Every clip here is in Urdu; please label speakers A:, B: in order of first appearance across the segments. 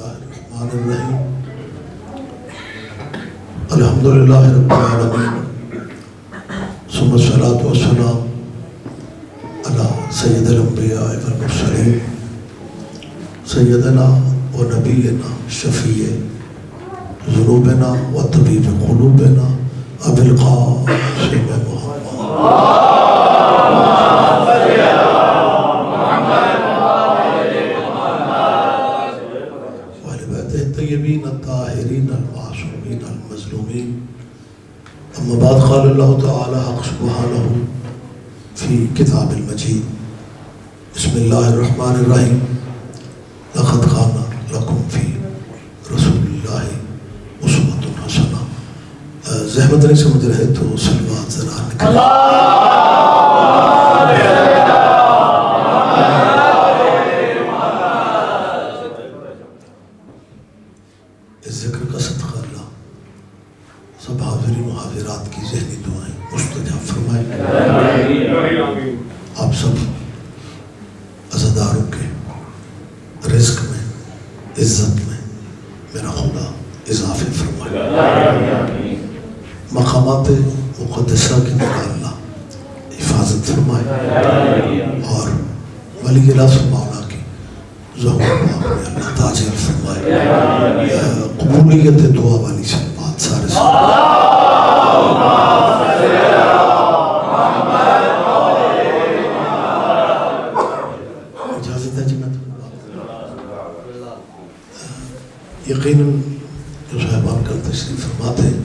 A: الله الرحمن الرحيم الحمد لله رب العالمين ثم الصلاة والسلام على سيد الأنبياء والمرسلين سيدنا ونبينا شفيع ذنوبنا وطبيب قلوبنا أبي القاسم محمد الطيبين الطاهرين المعصومين المظلومين. أما بعد قال الله تعالى حق سبحانه في كتاب المجيد بسم الله الرحمن الرحيم لقد كان لكم في رسول الله أسوة حسنة. زحمت نہیں سمجھ رہے تو سلوات ذرا نکلیں. ذکر کا صدقہ اللہ سب حاضرین و حاضرات کی ذہنی دعائیں مستجاب فرمائے. آپ سب عزاداروں کے رزق میں عزت میں میرا خدا اضافے فرمائے. مقامات مقدسہ کی اللہ حفاظت فرمائے اور ولی اللہ مولا کی ظہور اللہ تاجر فرمائے. قبولیت دعا والی سے بات سارے اجازت ہے جی. میں یقیناً جو صاحبان کل تشریف فرماتے ہیں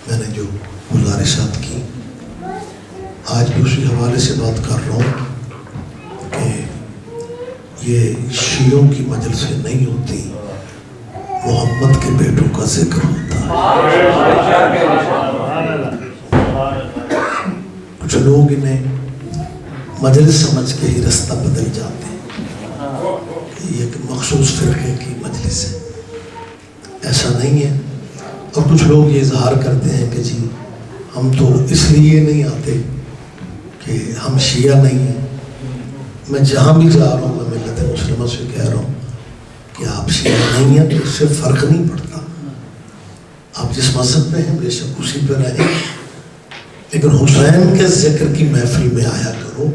A: میں نے جو گزارشات کی آج بھی اسی حوالے سے بات کر رہا ہوں کہ یہ شیعوں کی مجلسیں نہیں ہوتی، محمد کے بیٹوں کا ذکر ہوتا ہے. کچھ لوگ انہیں مجلس سمجھ کے ہی رستہ بدل جاتے ہیں. یہ ایک مخصوص فرقے کی مجلس ہے، ایسا نہیں ہے. اور کچھ لوگ یہ اظہار کرتے ہیں کہ جی ہم تو اس لیے نہیں آتے کہ ہم شیعہ نہیں ہیں. میں جہاں بھی جا رہا ہوں میں ملت مسلمہ سے کہہ رہا ہوں کہ آپ شیعہ نہیں ہیں تو اس سے فرق نہیں پڑتا. آپ جس مذہب میں ہیں بے شک اسی پہ رہیں، لیکن حسین کے ذکر کی محفل میں آیا کرو،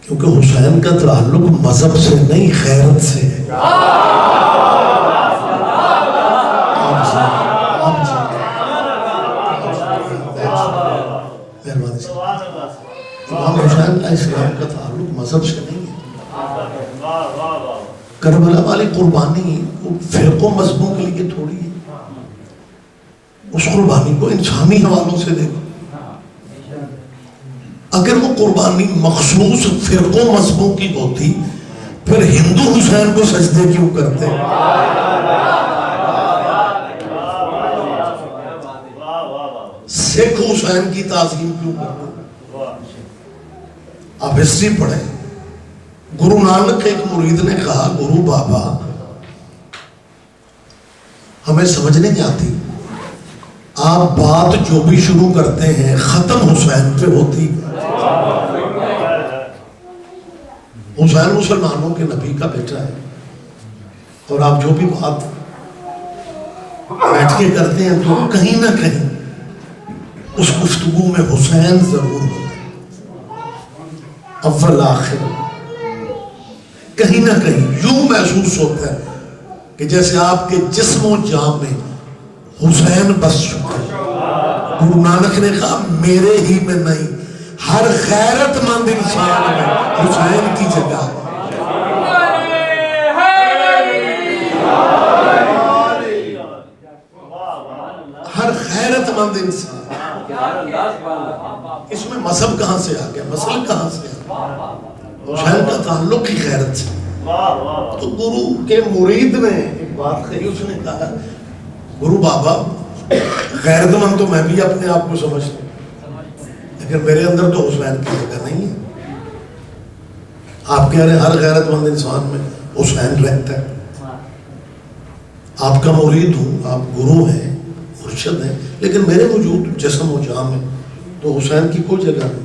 A: کیونکہ حسین کا تعلق مذہب سے نہیں غیرت سے ہے. امام حسین علیہ السلام کا تعلق مذہب سے نہیں ہے. کربلا والی قربانی فرقوں مذہبوں کے لیے تھوڑی ہے. اس قربانی کو انسانی حوالوں سے دیکھو. اگر وہ قربانی مخصوص فرقوں مذہبوں کی ہوتی پھر ہندو حسین کو سجدے کیوں کرتے؟ سکھ حسین کی تعظیم کیوں کرتے؟ آپ ہسٹری پڑھیں. گرو نانک ایک مرید نے کہا گرو بابا ہمیں سمجھ نہیں آتی، آپ بات جو بھی شروع کرتے ہیں ختم حسین پہ ہوتی. حسین مسلمانوں کے نبی کا بیٹا ہے اور آپ جو بھی بات بیٹھ کے کرتے ہیں تو کہیں نہ کہیں اس گفتگو میں حسین ضرور ہوتا ہے. اول آخر کہیں نہ کہیں یوں محسوس ہوتا ہے کہ جیسے آپ کے جسم و جان میں حسین بس چکے. گرو نانک نے کہا میرے ہی میں نہیں، ہر غیرت مند انسان میں حسین کی جگہ. ہر غیرت مند انسان. اس میں مذہب کہاں سے آ گیا، مسئلہ کہاں سے آ گیا؟ حسین کا تعلق ہی غیرت سے. تو گرو کے مرید نے ایک بات کہی، اس نے کہا گرو بابا غیرت مند تو میں بھی اپنے آپ کو سمجھتا ہوں، لیکن میرے اندر تو حسین کی جگہ نہیں ہے. آپ کہہ رہے ہیں ہر غیرت مند انسان میں حسین رہتا ہے. آپ کا مرید ہوں، آپ گرو ہیں، مرشد ہیں، لیکن میرے وجود جسم و جان میں تو حسین کی کوئی جگہ نہیں.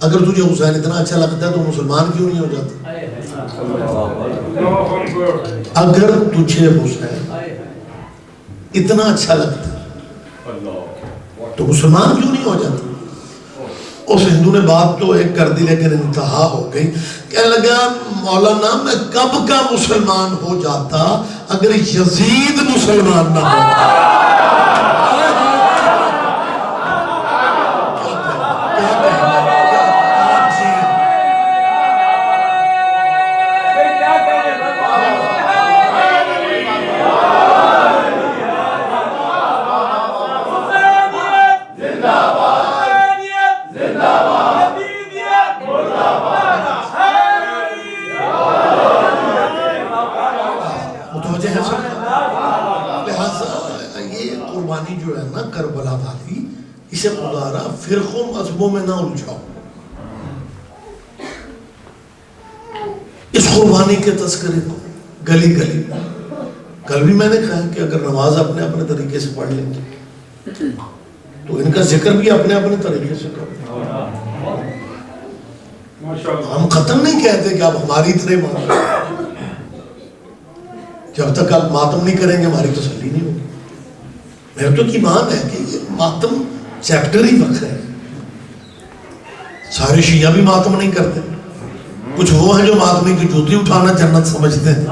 A: اگر تجھے حسین اتنا اچھا لگتا ہے تو مسلمان کیوں نہیں ہو جاتا؟ اگر تجھے حسین اتنا اچھا لگتا ہے تو مسلمان کیوں نہیں ہو جاتا؟ اس ہندو نے بات تو ایک کر دی لیکن انتہا ہو گئی. کہنے لگا مولانا میں کب کا مسلمان ہو جاتا اگر یزید مسلمان نہ ہوتا. جو ہے نا کربلا والی اسے خدا فرقوں مذہبوں میں نہ الجھاؤ. اس قربانی کے تذکرے کو گلی گلی کل بھی میں نے کہا کہ اگر نماز اپنے اپنے طریقے سے پڑھ لیں تو ان کا ذکر بھی اپنے اپنے طریقے سے کرو. ہم ختم نہیں کہتے کہ آپ ہماری طرح مانو. جب تک آپ ماتم نہیں کریں گے ہماری تسلی نہیں ہوگی. میرے تو ایمان ہے کہ یہ ماتم چیپٹر ہی وقت ہے. سارے شیعہ بھی ماتم نہیں کرتے. کچھ وہ ہیں جو ماتمی کی جوتی اٹھانا جنت سمجھتے ہیں.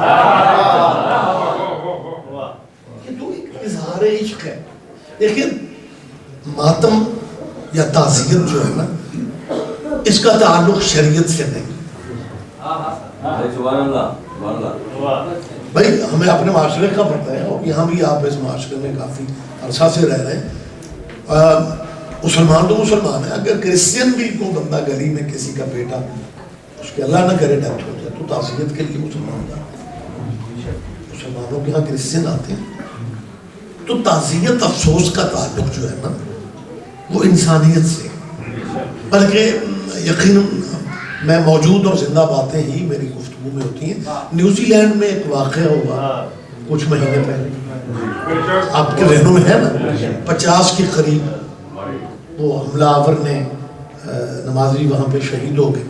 A: یہ تو ایک اظہار عشق ہے. لیکن ماتم یا تعزیت جو ہے نا اس کا تعلق شریعت سے نہیں. بھائی ہمیں اپنے معاشرے کا پتہ ہے اور یہاں بھی آپ اس معاشرے میں کافی عرصہ سے رہ رہے ہیں. مسلمان تو مسلمان ہے. اگر کرسچن بھی کو بندہ گلی میں کسی کا بیٹا اس کے اللہ نہ کرے ڈیتھ ہو جائے تو تعزیت کے لیے مسلمان جاتے ہیں. مسلمانوں کے یہاں کرسچن آتے ہیں تو تعزیت افسوس کا تعلق جو ہے نا وہ انسانیت سے. بلکہ یقیناً میں موجود اور زندہ باتیں ہی میری گفتگو میں ہوتی ہیں. نیوزی لینڈ میں ایک واقعہ ہوا کچھ مہینے پہلے, آپ کے ذہنوں میں ہے نا, 50 کے قریب وہ حملہ آور نے نمازی وہاں پہ شہید ہو گئے.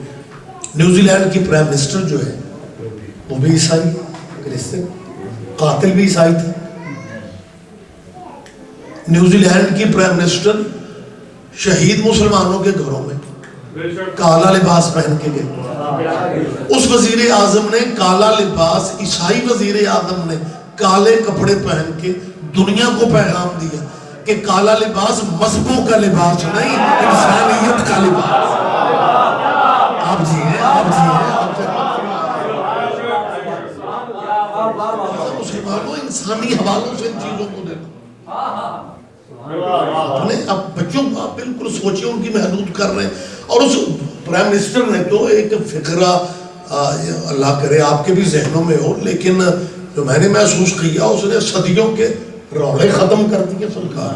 A: نیوزی لینڈ کی پرائم منسٹر جو ہے وہ بھی عیسائی کرسچن, قاتل بھی عیسائی تھے. نیوزی لینڈ کی پرائم منسٹر شہید مسلمانوں کے گھروں میں کالا لباس پہن کے گئے. اس وزیر اعظم نے کالا لباس, عیسائی وزیر اعظم نے کالے کپڑے پہن کے دنیا کو پیغام دیا کہ کالا لباس مذہبوں کا لباس نہیں, انسانیت کا لباس. آپ جی ہیں, آپ جی ہیں, مسلمانوں انسانی حوالوں سے ان چیزوں کو دیکھو. اپنے اب بچوں کو آپ بالکل سوچیں ان کی محدود کر رہے ہیں. اور اس پرائم منسٹر نے تو ایک فکرہ اللہ کرے آپ کے بھی ذہنوں میں ہو, لیکن جو میں نے محسوس کیا اس نے صدیوں کے روڑے ختم کر دیے. سرکار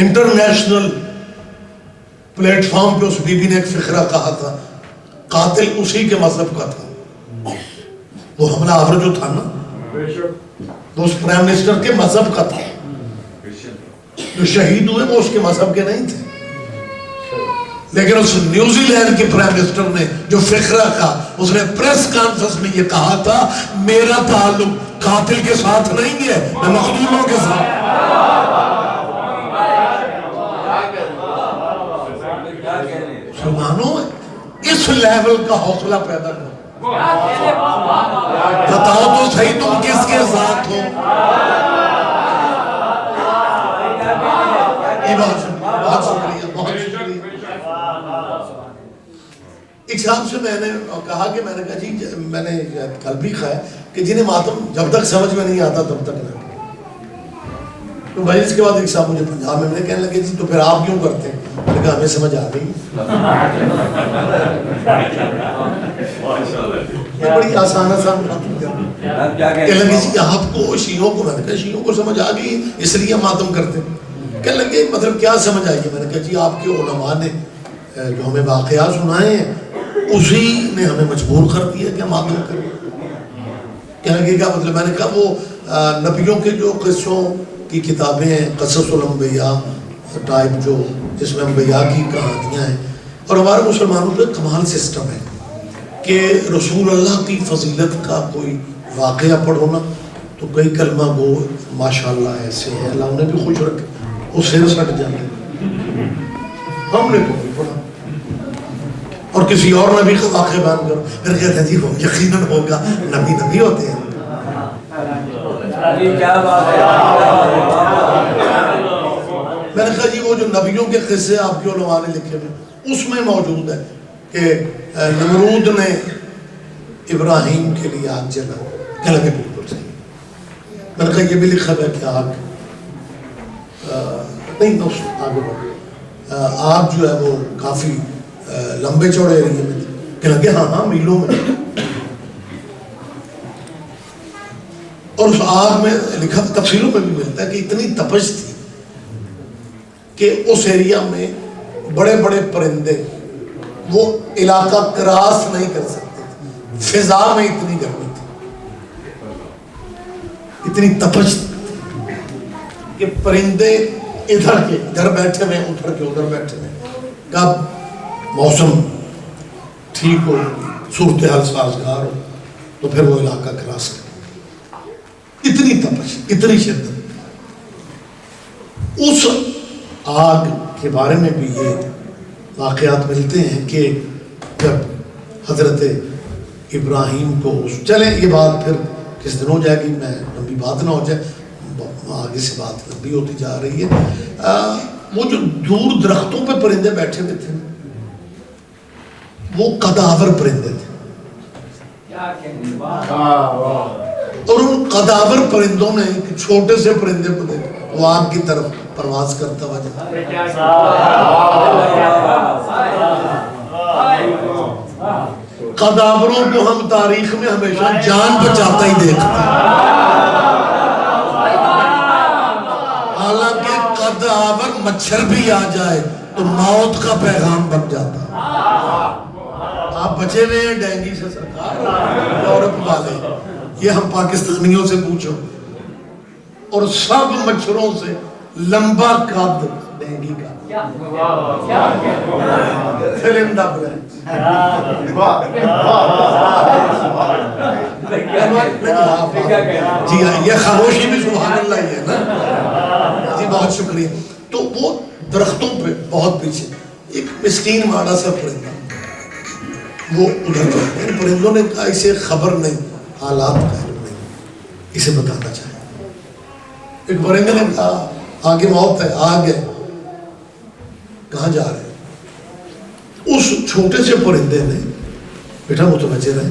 A: انٹرنیشنل پلیٹ فارم پہ اس بی بی نے ایک فکرہ کہا تھا, قاتل اسی کے مذہب کا تھا. وہ حملہ آور جو تھا نا وہ اس پرائم منسٹر کے مذہب کا تھا. جو شہید ہوئے وہ اس کے مذہب کے نہیں تھے. لیکن اس نیوزی لینڈ کے پرائم منسٹر نے جو فکرہ کہا, اس نے پریس کانفرنس میں یہ کہا تھا میرا تعلق قاتل کے ساتھ نہیں ہے, میں مخدوموں کے ساتھ. مسلمانوں اس لیول کا حوصلہ پیدا کرو. بتاؤ تو صحیح تم کس کے ساتھ ہو. بہت شکریہ, بہت شکریہ. ایک صاحب سے میں نے کہا کہ میں نے کہا جی میں نے کل بھی کہا کہ جنہیں ماتم جب تک سمجھ میں نہیں آتا تب تک نہ. تو بھائی اس کے بعد ایک صاحب مجھے پنجاب میں کہنے لگے جی تو پھر آپ کیوں کرتے ہیں؟ میں نے کہا ہمیں سمجھ آ گئی. یہ بڑی آسان آسان بات کہنے لگے جی آپ کو شیعوں کو, میں نے کہا شیعوں کو سمجھ آ گئی اس لیے ہم ماتم کرتے ہیں. کہنے لگے مطلب کیا سمجھ آئی ہے؟ میں نے کہا جی آپ کے علماء نے جو ہمیں واقعات سنائے ہیں اسی نے ہمیں مجبور کر دیا کہ ہم ماتم کریں. کہنے لگے کیا مطلب؟ میں نے کہا وہ نبیوں کے جو قصوں کی کتابیں ہیں, قصص الانبیاء ٹائپ جو جس میں انبیاء کی کہانیاں ہیں, اور ہمارے مسلمانوں پہ کمال سسٹم ہے کہ رسول اللہ کی فضیلت کا کوئی واقعہ پڑھو نا تو کئی کلمہ گو ماشاءاللہ ایسے ہیں، اللہ انہیں بھی خوش رکھے، وہ سر سٹ جاتے ہیں۔ ہم نے تو نہیں پڑھا، اور کسی اور نبی کا واقعہ بیان کرو پھر کہتے ہیں جی وہ یقیناً ہوگا، نبی ہوتے ہیں۔ میں نے کہا جی وہ جو نبیوں کے قصے آپ کے علماء نے لکھے ہوئے اس میں موجود ہے کہ نمرود نے ابراہیم کے لیے آگ جلا، کہ لگے بالکل صحیح۔ میں نے کہا یہ بھی لکھا ہے کہ آگ نہیں آگے بڑھ، آگ جو ہے وہ کافی لمبے چوڑے ایریے میں تھی، کہ لگے ہاں میلوں میں، اور اس آگ میں لکھا تفسیروں میں بھی ملتا ہے کہ اتنی تپش تھی کہ اس ایریا میں بڑے بڑے پرندے وہ علاقہ کراس نہیں کر سکتے تھے، فضا میں اتنی گرمی تھی، اتنی تپش تھی کہ پرندے ادھر کے ادھر بیٹھے ہوئے ادھر کے ادھر بیٹھے ہوئے، کب موسم ٹھیک ہو، صورتحال سازگار ہو تو پھر وہ علاقہ کراس کرے، اتنی تپش اتنی شدت۔ اس آگ کے بارے میں بھی یہ واقعات ملتے ہیں کہ جب حضرت ابراہیم کو چلیں یہ بات پھر کس دن ہو جائے گی، میں لمبی بات نہ ہو جائے، آگے سے بات لمبی ہوتی جا رہی ہے۔ وہ جو دور درختوں پہ پرندے بیٹھے ہوئے تھے وہ قداور پرندے تھے، اور ان قداور پرندوں نے ایک چھوٹے سے پرندے کو دیکھا، وہ آگ کی طرف پرواز کرتا ہوا جاتا۔ قداوروں کو ہم تاریخ میں ہمیشہ جان بچاتا ہی دیکھتے ہیں، حالانکہ قداور مچھر بھی آ جائے تو موت کا پیغام بن جاتا۔ آپ بچے ہوئے ہیں ڈینگی سے سرکار، یورپ والے، یہ ہم پاکستانیوں سے پوچھو، اور سب مچھروں سے لمبا قد ڈینگی کا، فلنڈا برانچ۔ جی ہاں، یہ خاموشی بھی سبحان اللہ ہی ہے نا جی، بہت شکریہ۔ تو وہ درختوں پہ بہت پیچھے ایک مسکین ماڑا سا پرندہ، وہ ادھر جاتے ہیں، پرندوں نے کہا اسے خبر نہیں، حالات کا علم نہیں، اسے بتانا چاہیے۔ ایک پرندے نے کہا آگے موت ہے، آگ ہے، کہاں جا رہے ہیں؟ اس چھوٹے سے پرندے نے بیٹا متوجہ رہے،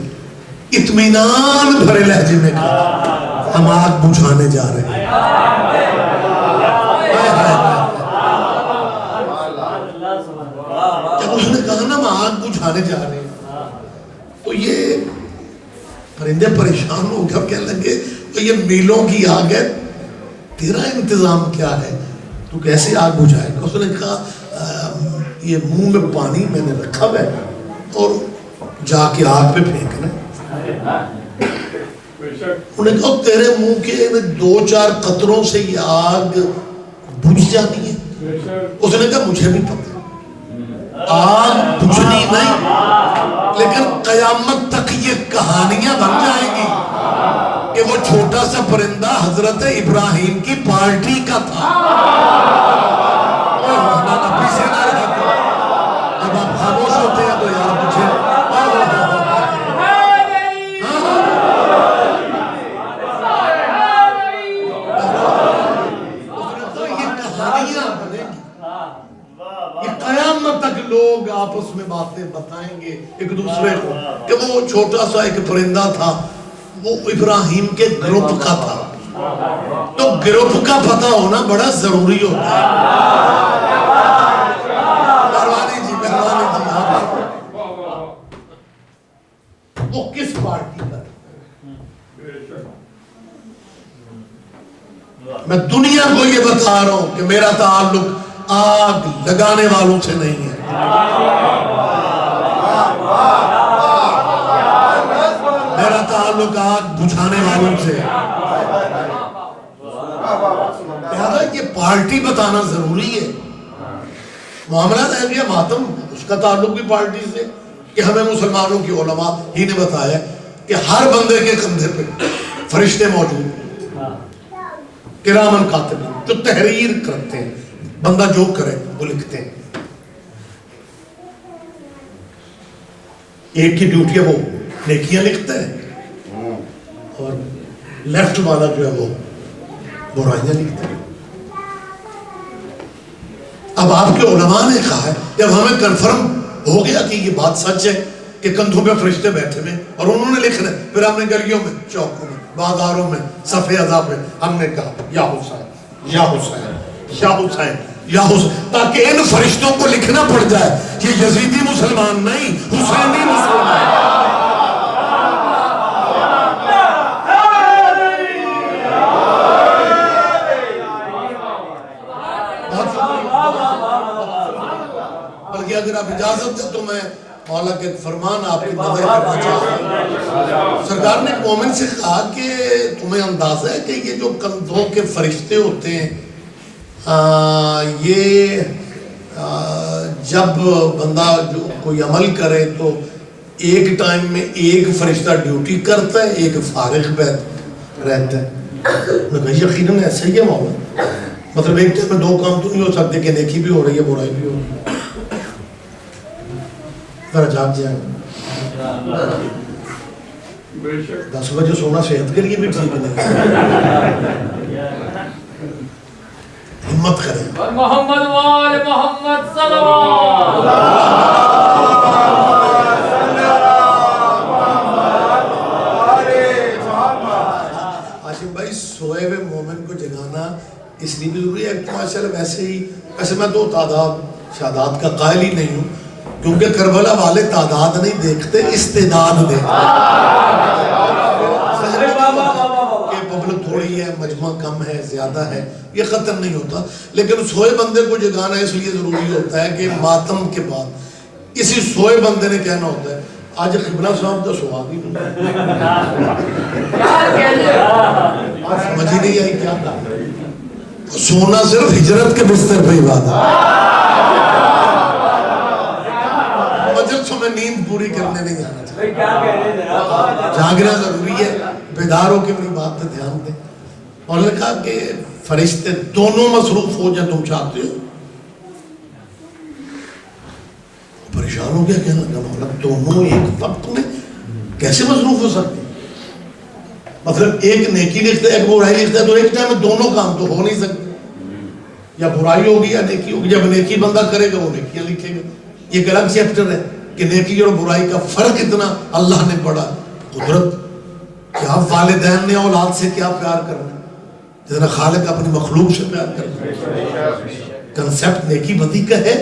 A: اطمینان بھرے لہجے میں کہا ہم آگ بجھانے جا رہے ہیں۔ جب اس نے کہا نا ہم آگ بجھانے جا رہے ہیں تو یہ پرندے پریشان ہو گئے، کہنے لگے تو یہ میلوں کی آگ ہے، تیرا انتظام کیا ہے، تو کیسے آگ بجھائے گا؟ اس نے کہا یہ منہ میں پانی میں نے رکھا ہے اور جا کے آگ پہ پھینکنا۔ انہوں نے کہا تیرے منہ کے 2-4 قطروں سے یہ آگ بجھ جاتی ہے؟ اس نے کہا مجھے بھی پتہ، آگ بجھنی نہیں لیکن قیامت تک یہ کہانیاں بن جائیں گی کہ وہ چھوٹا سا پرندہ حضرت ابراہیم کی پارٹی کا تھا۔ اب آپ خاموش ہوتے ہیں تو یار مجھے یہ قیامت تک لوگ آپس میں باتیں بتائیں گے ایک دوسرے کو کہ وہ چھوٹا سا ایک پرندہ تھا، وہ ابراہیم کے گروپ کا تھا۔ تو گروپ کا پتہ ہونا بڑا ضروری ہوتا ہے۔ مہربانی جی وہ کس پارٹی کا؟ میں دنیا کو یہ بتا رہا ہوں کہ میرا تعلق آگ لگانے والوں سے نہیں ہے، میرا تعلق آگ بجھانے والوں سے۔ لہذا یہ پارٹی بتانا ضروری ہے۔ معاملہ رہ گیا ماتم، اس کا تعلق بھی پارٹی سے کہ ہمیں مسلمانوں کی علماء ہی نے بتایا کہ ہر بندے کے کندھے پہ فرشتے موجود کرامن کاتبین جو تحریر کرتے ہیں، بندہ جو کرے وہ لکھتے ہیں. ایک کی ڈیوٹی ہے وہ نیکیاں لکھتا ہے اور لیفٹ والا جو ہے وہ برائیاں لکھتا ہے. اب آپ کے علماء نے کہا ہے جب ہمیں کنفرم ہو گیا کہ یہ بات سچ ہے کہ کندھوں پہ فرشتے بیٹھے ہوئے اور انہوں نے لکھنا ہے، پھر ہم نے گلیوں میں، چوکوں میں، بازاروں میں، صفحے عذاب میں ہم نے کہا یا حسین یا حسین یا حسین یا حسین، تاکہ ان فرشتوں کو لکھنا پڑ جائے یہ یزیدی مسلمان نہیں، حسینی مسلمان. بلکہ اگر آپ اجازت دیں تو میں مولا کے فرمان آپ کی نظر کرنا چاہتا ہوں. سرکار نے مومن سے کہا کہ تمہیں اندازہ ہے کہ یہ جو کندھوں کے فرشتے ہوتے ہیں یہ جب بندہ جو کوئی عمل کرے تو ایک ٹائم میں ایک فرشتہ ڈیوٹی کرتا ہے، ایک فارغ رہتا ہے. یقیناً ایسا ہی ہے مولا، مطلب ایک ٹائم میں دو کام تو نہیں ہو سکتے کہ نیکی بھی ہو رہی ہے برائی بھی ہو رہی ہے. ذرا جاگ جائیں، 10 بجے سونا صحت کے لیے بھی ٹھیک نہیں. ہمت کریں.
B: محمد وآل محمد صلوات.
A: ہاشم بھائی سوئے ہوئے مومن کو جگانا اس لیے بھی ضروری ہے کہ ماشاءاللہ ویسے میں تو تعداد شہادات کا قائل ہی نہیں ہوں، کیونکہ کربلا والے تعداد نہیں دیکھتے، استعداد دیکھتے. کہ پبلک تھوڑی ہے، مجمع کم ہے، زیادہ ہے، یہ ختم نہیں ہوتا. لیکن سوئے بندے کو جگانا اس لیے ضروری ہوتا ہے کہ ماتم کے بعد اسی سوئے بندے نے کہنا ہوتا ہے آج قبلہ صاحب تو سوا بھی نہیں، سمجھ ہی نہیں آئی کیا کہا. سونا صرف ہجرت کے بستر پہ ہی بات ہے. مجلسوں میں نیند پوری کرنے نہیں جانا چاہیے، جاگنا ضروری ہے. بیدار ہو کے اپنی بات پہ دھیان دیں. اور نے کہا کہ فرشتے دونوں مصروف ہو جائیں تم چاہتے ہو. پریشان ہو گیا کہنا مطلب دونوں ایک وقت میں کیسے مصروف ہو سکتے؟ مطلب ایک نیکی لکھتا ہے ایک برائی لکھتا ہے تو ایک ٹائم میں دونوں کام تو ہو نہیں سکتے. یا برائی ہوگی یا نیکی ہوگی. جب نیکی بندہ کرے گا وہ نیکیاں لکھے گا. یہ ایک الگ چیپٹر ہے کہ نیکی اور برائی کا فرق اتنا اللہ نے پڑھا. قدرت کیا والدین نے اولاد سے کیا پیار کرنا ہے جتنا خالق اپنی مخلوق سے پیار کرنا ہے. کنسیپٹ نیکی بدی کا ہے،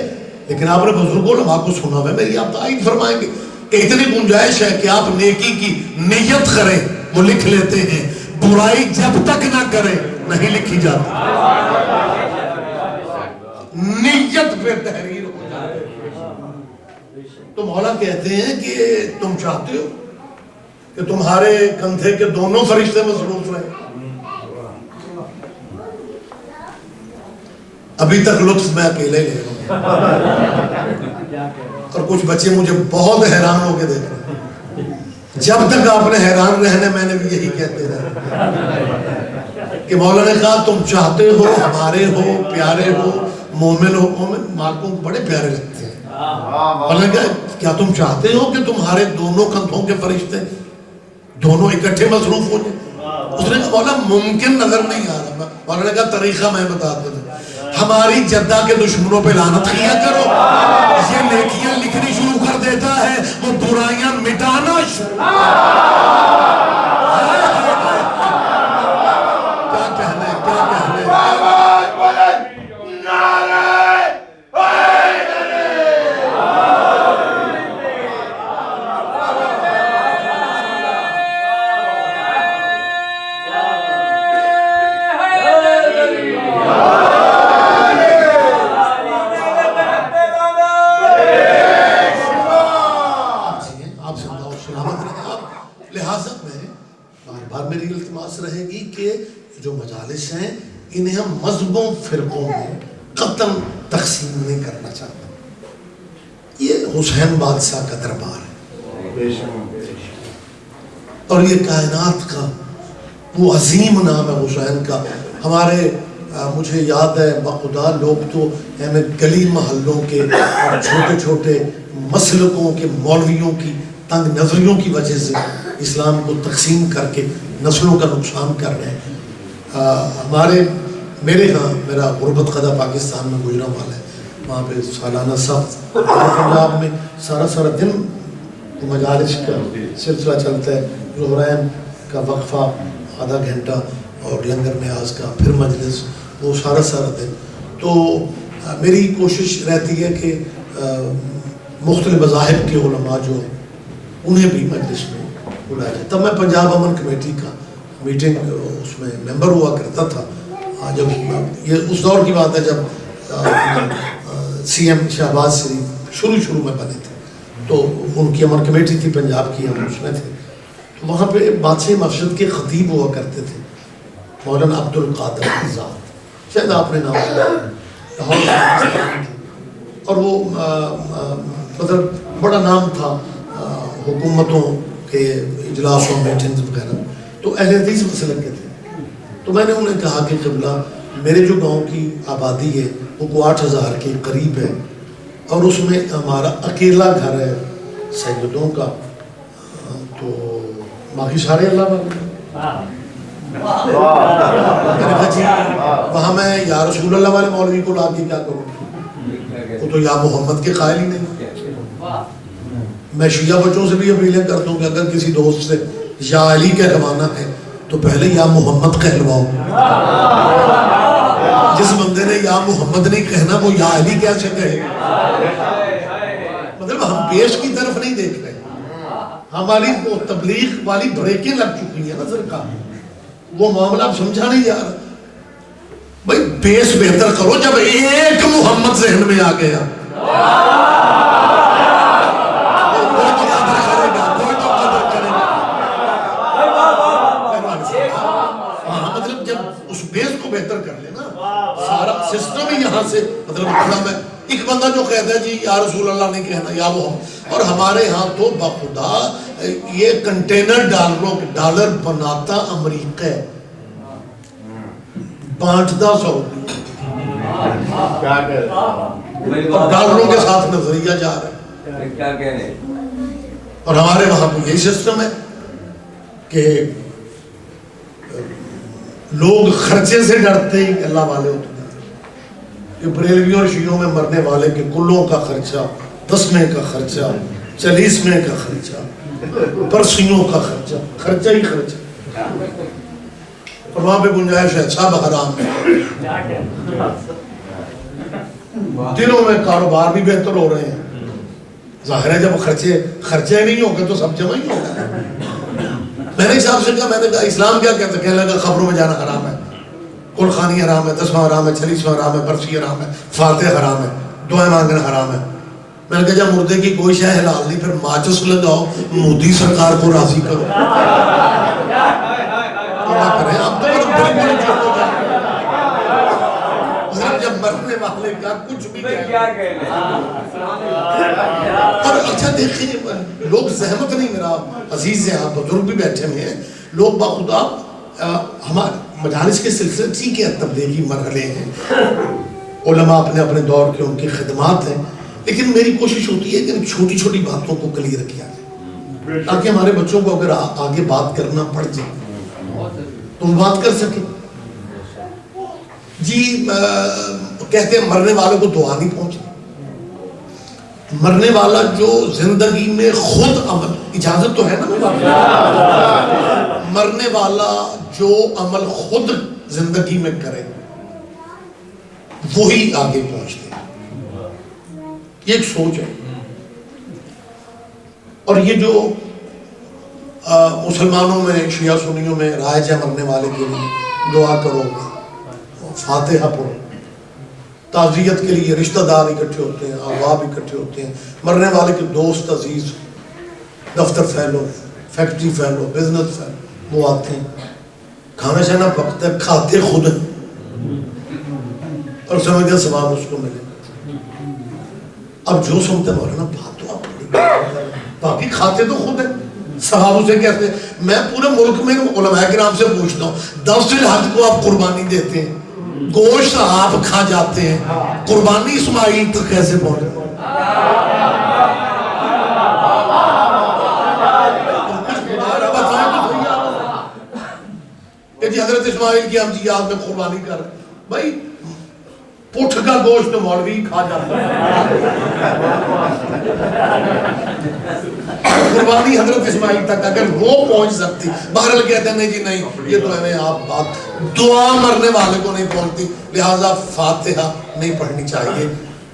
A: لیکن آپ نے بزرگوں علماء کو سنا ہے، میری آپ تائید فرمائیں گے کہ اتنی گنجائش ہے کہ آپ نیکی کی نیت کریں وہ لکھ لیتے ہیں، برائی جب تک نہ کریں نہیں لکھی جاتی. نیت پہ تحریر ہو جاتی. تو مولا کہتے ہیں کہ تم چاہتے ہو کہ تمہارے کندھے کے دونوں فرشتے مصروف رہیں. ابھی تک لطف میں اکیلے لے رہا ہوں اور کچھ بچے مجھے بہت حیران ہو کے دیکھ رہے ہیں. جب تک آپ نے حیران رہنے میں نے بھی یہی کہتے رہے کہ مولا نے کہا تم چاہتے ہو، ہمارے ہو، پیارے ہو، مومن ہو. مومن مالکوں کو بڑے پیارے لگتے ہیں. مولا نے کہا کیا تم چاہتے ہو کہ تمہارے دونوں کندھوں کے فرشتے دونوں اکٹھے مصروف ہو جائیں؟ اس نے کہا مولا ممکن نظر نہیں آ رہا. مولا نے کہا طریقہ میں بتاتا ہوں. ہماری جدہ کے دشمنوں پہ لعنت کیا کرو، یہ نیکیاں لکھنی شروع کر دیتا ہے، وہ برائیاں مٹانا شروع. کیا کہنے رہے گی کہ جو مجالس ہیں انہیں ہم مذہبوں فرقوں میں قطن تقسیم نہیں کرنا چاہتے. یہ حسین بادشاہ کا دربار ہے، اور یہ کائنات کا وہ عظیم نام ہے حسین کا. ہمارے مجھے یاد ہے بخدا لوگ تو ہمیں گلی محلوں کے اور چھوٹے چھوٹے مسلکوں کے مولویوں کی تنگ نظریوں کی وجہ سے اسلام کو تقسیم کر کے نسلوں کا نقصان کر رہے ہیں. میرے ہاں میرا غربت قدہ پاکستان میں گزرا والا ہے، وہاں پہ سالانہ سب پنجاب میں سارا دن مجالس کا سلسلہ چلتا ہے، ظہرین کا وقفہ آدھا گھنٹہ اور لنگر نیاز کا پھر مجلس، وہ سارا دن. تو میری کوشش رہتی ہے کہ مختلف مذاہب کے علماء جو ہیں انہیں بھی مجلس میں بلایا جائے. تب میں پنجاب امن کمیٹی کا میٹنگ اس میں ممبر ہوا کرتا تھا. جب یہ اس دور کی بات ہے جب سی ایم شہباز شریف شروع میں بنے تھے، تو ان کی امن کمیٹی تھی پنجاب کی، ہم اس میں تھے. تو وہاں پہ بادشاہ مسجد کے خطیب ہوا کرتے تھے مولانا عبد القادر آزاد، شاید آپ نے نام سنا، لاہور پاکستان تھے، اور وہ مطلب بڑا نام تھا حکومتوں کے اجلاسوں میٹنگز وغیرہ. تو اہل حدیث مسلک کے تھے. تو میں نے انہیں کہا کہ قبلہ میرے جو گاؤں کی آبادی ہے وہ 8,000 کے قریب ہے، اور اس میں ہمارا اکیلا گھر ہے سیدوں کا، تو باقی سارے اللہ والے. میں نے کہا جی وہاں میں یا رسول اللہ والے مولوی کو لا کے کیا کروں، وہ تو یا محمد کے قائل ہی نہیں. میں شیعہ بچوں سے بھی اپیلیں کرتا ہوں کہ اگر کسی دوست سے یا علی کہلوانا ہے تو پہلے یا محمد کہلواؤ. جس بندے نے یا محمد نہیں کہنا وہ یا علی کیسے کہے؟ مطلب ہم پیش کی طرف نہیں دیکھ رہے، ہماری وہ تبلیغ والی بریکیں لگ چکی ہیں نظر کا، وہ معاملہ اب سمجھا نہیں جا رہا. بھائی بیس بہتر کرو. جب ایک محمد ذہن میں آ گیا مطلب جب اس بیس کو بہتر کر لے نا، سارا سسٹم ہی یہاں سے مطلب میں ایک بندہ جو کہتا ہے جی یا رسول اللہ نہیں کہنا یا وہ. اور ہمارے ہاں تو بخدا یہ کنٹینر ڈالر بناتا امریکہ ہے، بانٹتا سعودی، اور ڈالروں کے ساتھ نظریہ جا رہا ہے. اور ہمارے وہاں پہ یہی سسٹم ہے کہ لوگ خرچے سے ڈرتے ہی اللہ والے ہوتے ہیں. کہ بریلویوں اور شیعوں میں مرنے والے کے کلوں کا خرچہ، دسمے کا خرچہ، چالیسویں کا خرچہ، برسیوں کا خرچہ ہی خرچہ. اور وہاں پہ گنجائش ہے سب حرام ہے. دنوں میں کاروبار بھی بہتر ہو رہے ہیں. ظاہر ہے جب خرچے نہیں ہوگا تو سب جمع ہی ہوگا. میں نے صاحب سے کہا، میں نے کہا اسلام کیا کہتا ہے؟ کہنے لگا خبروں میں جانا حرام ہے، کل خانی حرام ہے، دسواں حرام ہے، چالیسواں حرام ہے، برسی حرام ہے، فاتح حرام ہے، دعائیں مانگنا حرام ہے. میں نے کہا جب مردے کی کوئی شے حلال نہیں پھر ماچس لگاؤ، مودی سرکار کو راضی کرو. کریں آپ تو بڑے چپ ہو جائیں. جب مرنے والے کا کچھ بھی اور اچھا دیکھیں لوگ زحمت نہیں، میرا عزیز ہیں آپ بزرگ بھی بیٹھے ہوئے ہیں، لوگ باخدا ہمارے مجالس کے سلسلے ٹھیک ہے تبلیغی مرحلے ہیں، علماء اپنے دور کے ان کی خدمات ہیں، لیکن میری کوشش ہوتی ہے کہ چھوٹی چھوٹی باتوں کو کلیئر کیا جائے تاکہ ہمارے بچوں کو اگر آگے بات کرنا پڑ جائے تو وہ بات کر سکیں. جی کہتے ہیں مرنے والے کو دعا نہیں پہنچی. مرنے والا جو زندگی میں خود عمل، اجازت تو ہے نا، مرنے والا جو عمل خود زندگی میں کرے وہی آگے پہنچتے ہیں. یہ ایک سوچ ہے. اور یہ جو مسلمانوں میں شیعہ سنیوں میں رائج ہے مرنے والے کے لیے دعا کرو، فاتحہ پڑھو، تعزیت کے لیے رشتہ دار اکٹھے ہوتے ہیں، احباب اکٹھے ہوتے ہیں، مرنے والے کے دوست عزیز، دفتر fellow, factory fellow, business fellow, وہ آتے ہیں. کھانا شانا پکتا ہے، کھاتے خود ہیں اور سمجھتے ثواب اس کو ملے. اب جو سنتے مولانا بات تو باقی کھاتے تو خود ہیں. صحابہ سے کہتے ہیں, میں پورے ملک میں علماء کرام سے پوچھتا ہوں, 10 الحج کو آپ قربانی دیتے ہیں, گوشت آپ کھا جاتے ہیں, قربانی اسماعیل تو کیسے پہنچے؟ کہ جی حضرت اسماعیل کی ہم جی یاد میں قربانی کر رہے ہیں. بھائی پٹھ کا گوشت مولوی کھا جاتا ہے, قربانی حضرت اسماعیل تک اگر وہ پہنچ سکتی. بہرحال کہتے ہیں نہیں جی نہیں, یہ تو ہے آپ بات دعا مرنے والے کو نہیں پہنچتی, لہذا فاتحہ نہیں پڑھنی چاہیے,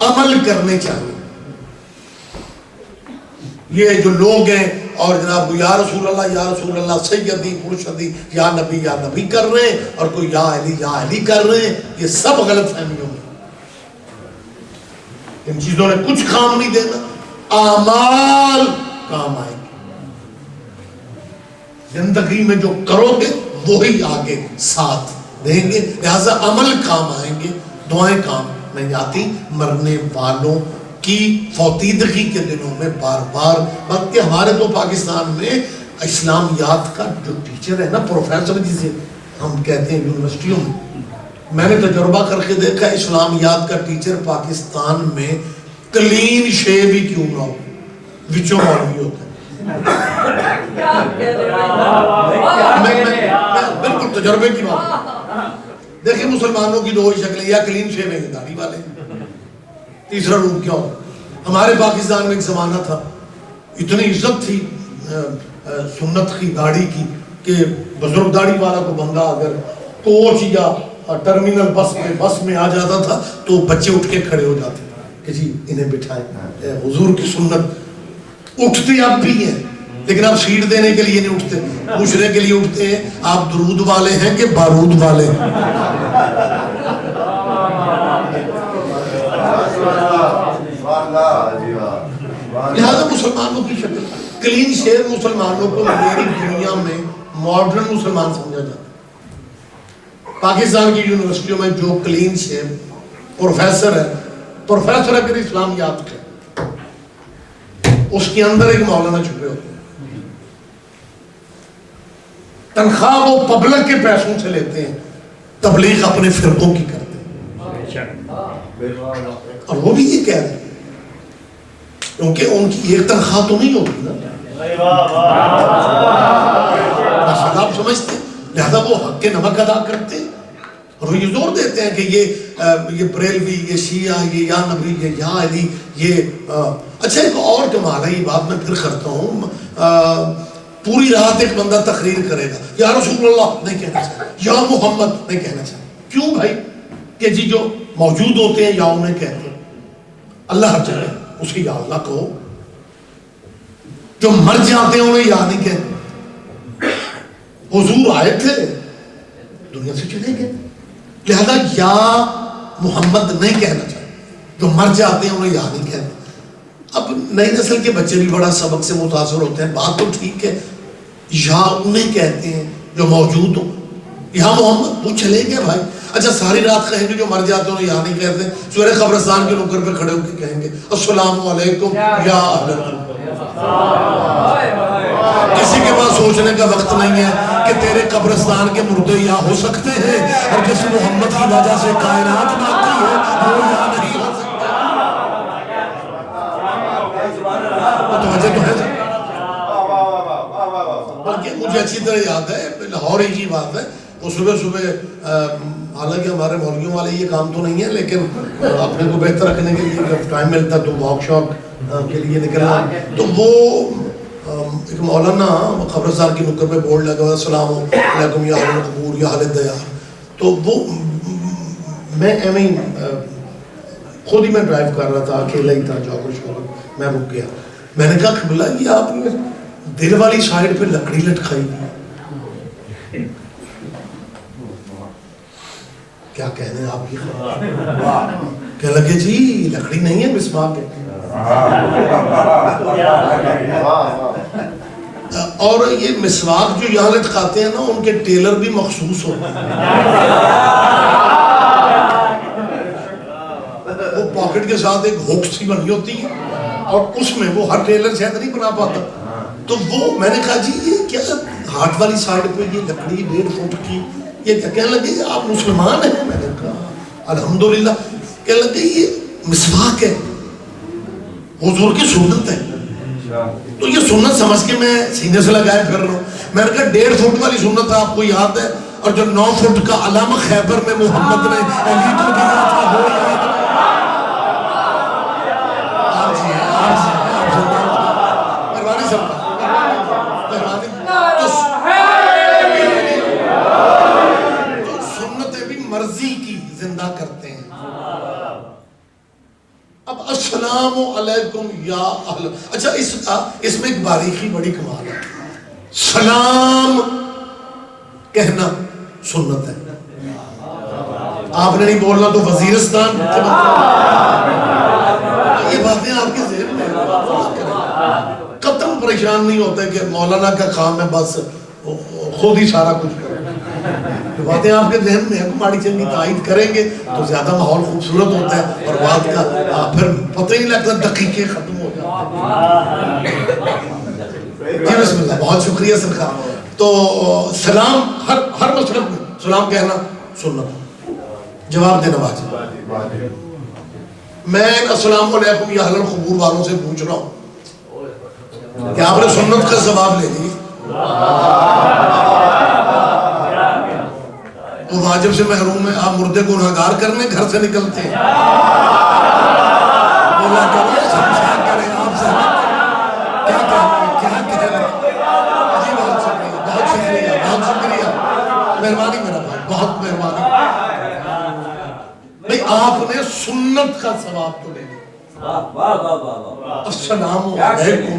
A: عمل کرنے چاہیے. یہ جو لوگ ہیں اور جناب یا رسول اللہ سیدی مرشدی یا نبی کر رہے ہیں, اور کوئی یا علی کر رہے ہیں, یہ سب غلط فہمیوں میں. ان چیزوں نے کچھ کام نہیں دینا, اعمال کام آئیں گے. زندگی میں جو کرو گے وہی آگے ساتھ دیں گے, لہذا عمل کام آئیں گے, دعائیں کام نہیں آتی. مرنے والوں کی فوتیدگی کے دنوں میں بار بار, بلکہ ہمارے تو پاکستان میں اسلامیات کا جو ٹیچر ہے نا, پروفیسر جسے ہم کہتے ہیں یونیورسٹیوں میں نے تجربہ کر کے دیکھا, اسلامیات کا ٹیچر پاکستان میں کلین شیو ہی کیوں نہ ہو, وچوں مولوی ہوتا ہے. بالکل تجربے کی بات. دیکھیں مسلمانوں کی دو ہی شکلیں, یا کلین شیو ہیں داڑھی والے, تیسرا روپ کیا ہو. ہمارے پاکستان میں ایک زمانہ تھا, اتنی عزت تھی سنت کی داڑھی کی کہ بزرگ داڑھی والا کو بندہ اگر کوچ یا ٹرمینل بس میں آ جاتا تھا تو بچے اٹھ کے کھڑے ہو جاتے کہ جی انہیں بٹھائیں. حضور کی سنت اٹھتے اب بھی ہیں, لیکن آپ سیٹ دینے کے لیے نہیں اٹھتے, پوچھنے کے لیے اٹھتے ہیں آپ درود والے ہیں کہ بارود والے ہیں. لہذا مسلمانوں کی شکل کلین شیو مسلمانوں کو میری دنیا میں ماڈرن مسلمان سمجھا جاتا ہے. پاکستان کی یونیورسٹیوں میں جو کلین شیو پروفیسر ہے, پروفیسر اگر اسلامیات کے, اس کے اندر ایک مولانا چھپے ہوتے ہیں, تنخواہ وہ پبلک کے پیسوں سے لیتے ہیں, تبلیغ اپنے فرقوں کی کرتے ہیں, اور وہ بھی یہ کہہ رہے ہیں کیونکہ ان کی ایک تنخواہ تو نہیں ہوتی نا, آپ سمجھتے ہیں, لہذا وہ حق کے نمک ادا کرتے ہیں, اور وہ یہ زور دیتے ہیں کہ یہ بریلوی, یہ شیعہ, یہ یا نبی, یہ یا علی, یہ اچھا ایک اور کمال ہے, یہ بات میں پھر کرتا ہوں. پوری رات ایک بندہ تقریر کرے گا یا رسول اللہ نہیں کہنا چاہیے, یا محمد نہیں کہنا چاہیے. کیوں بھائی؟ کہ جی جو موجود ہوتے ہیں یا انہیں کہتے ہیں, اللہ ہر جگہ اس کی یا اللہ کہو, جو مر جاتے ہیں انہیں یا نہیں کہتے. حضور آئے تھے دنیا سے چلے گئے, لہذا یا محمد نہیں کہنا چاہیے, جو مر جاتے ہیں انہیں یا نہیں کہتے. اب نئی نسل کے بچے بھی بڑا سبق سے متاثر ہوتے ہیں, بات تو ٹھیک ہے, یا انہیں کہتے ہیں جو موجود ہو, یا محمد وہ چلے گئے بھائی. اچھا ساری رات کہیں گے جو مر جاتے ہیں یا نہیں کہتے, سورہ قبرستان کے نکر پہ کھڑے ہو کے کہیں گے السلام علیکم یا اہل القبر. کسی کے پاس سوچنے کا وقت نہیں ہے کہ تیرے قبرستان کے مردے یا ہو سکتے ہیں, اور جس محمد کی وجہ سے کائنات باقی ہے وہ یا نہیں ہو سکتا. متوجہ تو ہے. بلکہ مجھے اچھی طرح یاد ہے, لاہور ہی کی بات ہے, وہ صبح حالانکہ ہمارے مولویوں والے یہ کام تو نہیں ہے, لیکن اپنے کو بہتر رکھنے کے لیے جب ٹائم ملتا تو واک شاپ کے لیے نکلنا, تو وہ ایک مولانا قبرستان کی نکر پہ بورڈ لگا ہوا السلام علیکم یا اہل القبور یا اہل الدیار. تو وہ میں خود ہی میں ڈرائیو کر رہا تھا, اکیلا ہی تھا, جاگو شاگو, میں رک گیا. میں نے کہا قبلہ یہ آپ نے دل والی سائڈ پہ لکڑی لٹکائی, کیا کہنے آپ کی, کہنے لگے جی لکڑی نہیں ہے مسواک ہے. اور یہ مسواک جو یہاں لٹکاتے ہیں نا, ان کے ٹیلر بھی مخصوص ہوتے ہیں, وہ پاکٹ کے ساتھ ایک ہوک سی بنی ہوتی ہے, اور اس میں وہ ہر ٹیلر شاید نہیں بنا پاتا. تو وہ میں نے کہا جی یہ کیا ہاتھ والی سائڈ پہ یہ لکڑی 1.5 فٹ کی یہ کیا؟ کہنے لگے آپ مسلمان ہیں؟ میں نے کہا الحمدللہ. کہنے لگے یہ مسواک ہے، حضور کی سنت ہے. تو یہ سنت سمجھ کے میں سینے سے لگائے پھر رہا ہوں. میں نے کہا 1.5 فٹ والی سنت آپ کو یاد ہے، اور جو 9 فٹ کا علامہ خیبر میں محمد نے علی کو دیا تھا وہ یاد ہے؟ آپ جی ہیں، آپ جی ہیں، آپ جی ہیں. مہربانی سب تو سنتیں بھی مرضی کی زندہ کرتے ہیں. اب السلام علیکم یا اہل. اچھا اس میں ایک باریکی بڑی کمال ہے. سلام کہنا سنت ہے. آپ نے نہیں بولنا تو وزیرستان یہ باتیں آپ کے ذہن میں قطعاً پریشان نہیں ہوتے کہ مولانا کا کام ہے بس خود ہی سارا کچھ کرے. باتیں آپ کے ذہن میں ماڑی چنگی تائید کریں گے تو زیادہ ماحول خوبصورت ہوتا ہے اور بات کا پھر پتہ ہی نہیں لگتا دقیقے ختم ہو جاتے ہیں. جی بسم اللہ، بہت شکریہ سرکار. تو سلام ہر مسلک میں سلام کہنا سنت، جواب دینا واجب. میں السلام علیکم یا اہل القبور والوں سے پوچھ رہا ہوں کہ آپ نے سنت کا ثواب لے لی؟ وہ واجب سے محروم ہے. آپ مردے کو گنہگار کرنے گھر سے نکلتے ہیں. بولا کرے کیا کریں آپ سے کیا کہہ رہے جی. بہت شکریہ، بہت شکریہ، بہت شکریہ. مہربانی میرا بھائی، بہت مہربانی. بھئی آپ نے سنت کا ثواب تو لے لیا. السلام علیکم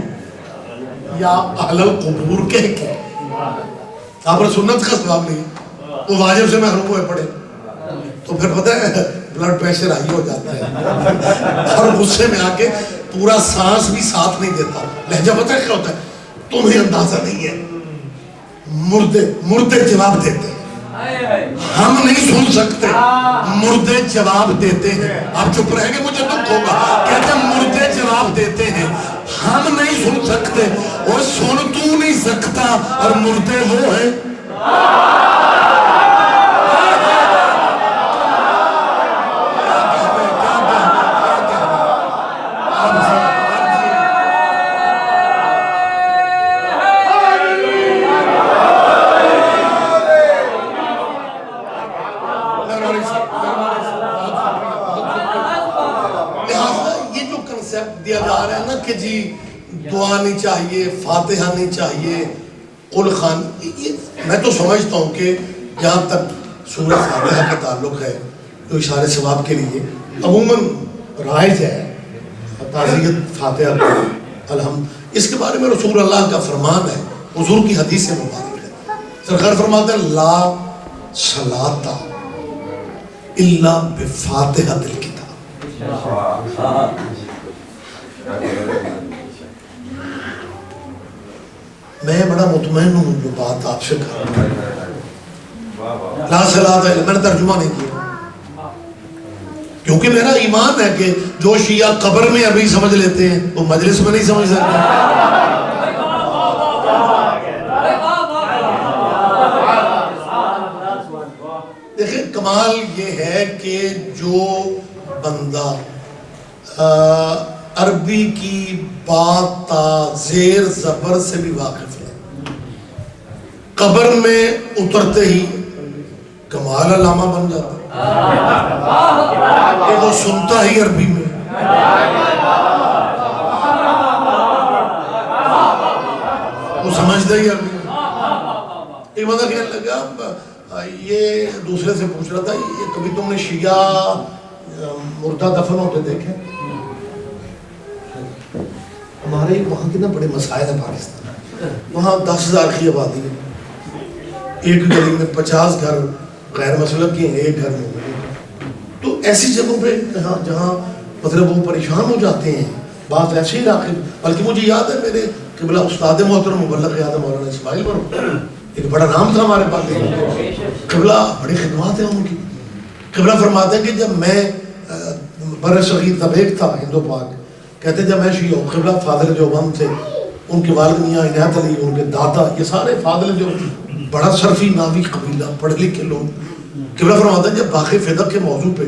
A: یا اہل القبور کہہ کے آپ نے سنت کا ثواب لیا. وہ واجب سے محروم ہوئے پڑے تو پھر پتہ ہے بلڈ پریشر ہائی ہو جاتا ہے اور غصے میں آ کے پورا سانس بھی ساتھ نہیں دیتا. لہجہ پتہ ہے کیا ہوتا ہے؟ تمہیں اندازہ نہیں ہے. مردے جواب دیتے ہیں، ہم نہیں سن سکتے. مردے جواب دیتے ہیں. آپ چپ رہیں گے مجھے دکھ ہوگا. کہتے ہیں مردے جواب دیتے ہیں، ہم نہیں سن سکتے. اور سن تو نہیں سکتا اور مردے وہ ہیں. دیا جا رہا ہے نا کہ جی دعا نہیں چاہیے، فاتحہ نہیں چاہیے، قل خان. میں تو سمجھتا ہوں کہ جہاں تک سورہ فاتحہ کا تعلق ہے جو اشارے ثواب کے لیے عموماً رائج ہے تعزیت فاتحہ کو الحمد. اس کے بارے میں رسول اللہ کا فرمان ہے، حضور کی حدیث مبارک ہے. سرکار فرماتے ہیں لا صلاۃ الا بفاتحۃ الکتاب. میں بڑا مطمئن ہوں جو بات آپ سے کر رہا ہوں. لا صلاۃ الا، میں نے ترجمہ نہیں کیا کیونکہ میرا ایمان ہے کہ جو شیعہ قبر میں عربی سمجھ لیتے ہیں وہ مجلس میں نہیں سمجھ سکتے. دیکھیں کمال یہ ہے کہ جو بندہ عربی کی بات تا زیر زبر سے بھی واقف ہے، قبر میں اترتے ہی کمال علامہ بن جاتا کہ وہ سنتا ہی عربی میں. وہ سمجھتا ہی عربی میں. ایک بندہ کہنے لگا یہ دوسرے سے پوچھ رہا تھا یہ کبھی تم نے شیعہ مردہ دفن ہوتے دیکھے؟ ہمارے وہاں کے نا بڑے مسائل ہیں پاکستان. وہاں 10,000 کی آبادی ہے، ایک گلی میں 50 گھر غیر مسلک کے ہیں، ایک گھر میں. تو ایسی جگہوں پہ جہاں مطلب وہ پریشان ہو جاتے ہیں بات ایسے ہی راقب. بلکہ مجھے یاد ہے میرے قبلہ استاد محترم مبلغ اعظم مولانا اسماعیل پر ایک بڑا نام تھا ہمارے پاس. قبلہ بڑی خدمات ہیں ان کی. قبلہ فرماتے ہیں کہ جب میں بر صغیر تبیک تھا ہندو پاک کہتے جب میں شیعہ ہوں، قبلہ فاضل دیوبند تھے، ان کے والد میاں عنایت علی، ان کے دادا، یہ سارے فاضل جو بڑا صرفی نامی قبیلہ، پڑھے لکھے لوگ. قبلہ فرماتا ہے جب باقی فدق کے موضوع پہ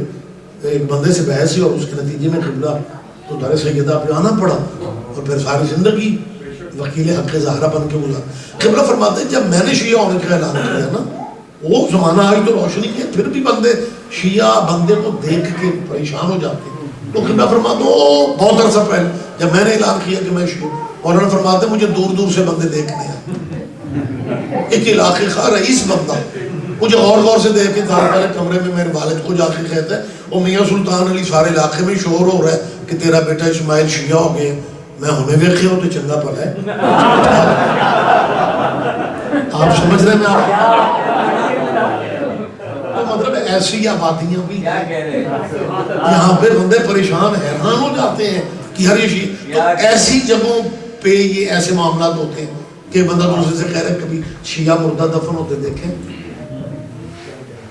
A: ایک بندے سے بحث ہوئی اور اس کے نتیجے میں قبلہ تو دار سیدہ پہ آنا پڑا اور پھر ساری زندگی وکیل حق زہرا بن کے گزارا. قبلہ فرماتے ہیں جب میں نے شیعہ ہونے کا اعلان کیا نا، وہ زمانہ آج تو روشنی ہے، پھر بھی بندے شیعہ بندے کو دیکھ کے پریشان ہو جاتے ہیں. تو قبلہ فرماتے ہیں بہت عرصہ پہلے جب میں نے اعلان کیا کہ میں شیعہ، مولانا فرماتے ہیں مجھے دور دور سے بندے دیکھنے ہیں. ایک علاقے کا رئیس بندہ مجھے غور سے دیکھ کے پہلے کمرے میں میرے والد کو جا کے کہتا ہے او میاں سلطان علی سارے علاقے میں شور ہو رہا ہے کہ تیرا بیٹا اسماعیل شیعہ ہو گئے. میں ہمیں ویکھے ہو تو چنگا پڑا ہے. آپ سمجھ رہے ہیں میں آپ تو مطلب ایسی آبادیاں بھی یہاں پہ بندے پریشان حیران ہو جاتے ہیں کہ ہر یہ شیعہ. تو ایسی جگہوں پہ یہ ایسے معاملات ہوتے ہیں کہ بندہ دوسرے سے کہہ رہا ہے کبھی شیعہ مردہ دفن ہوتے دیکھیں؟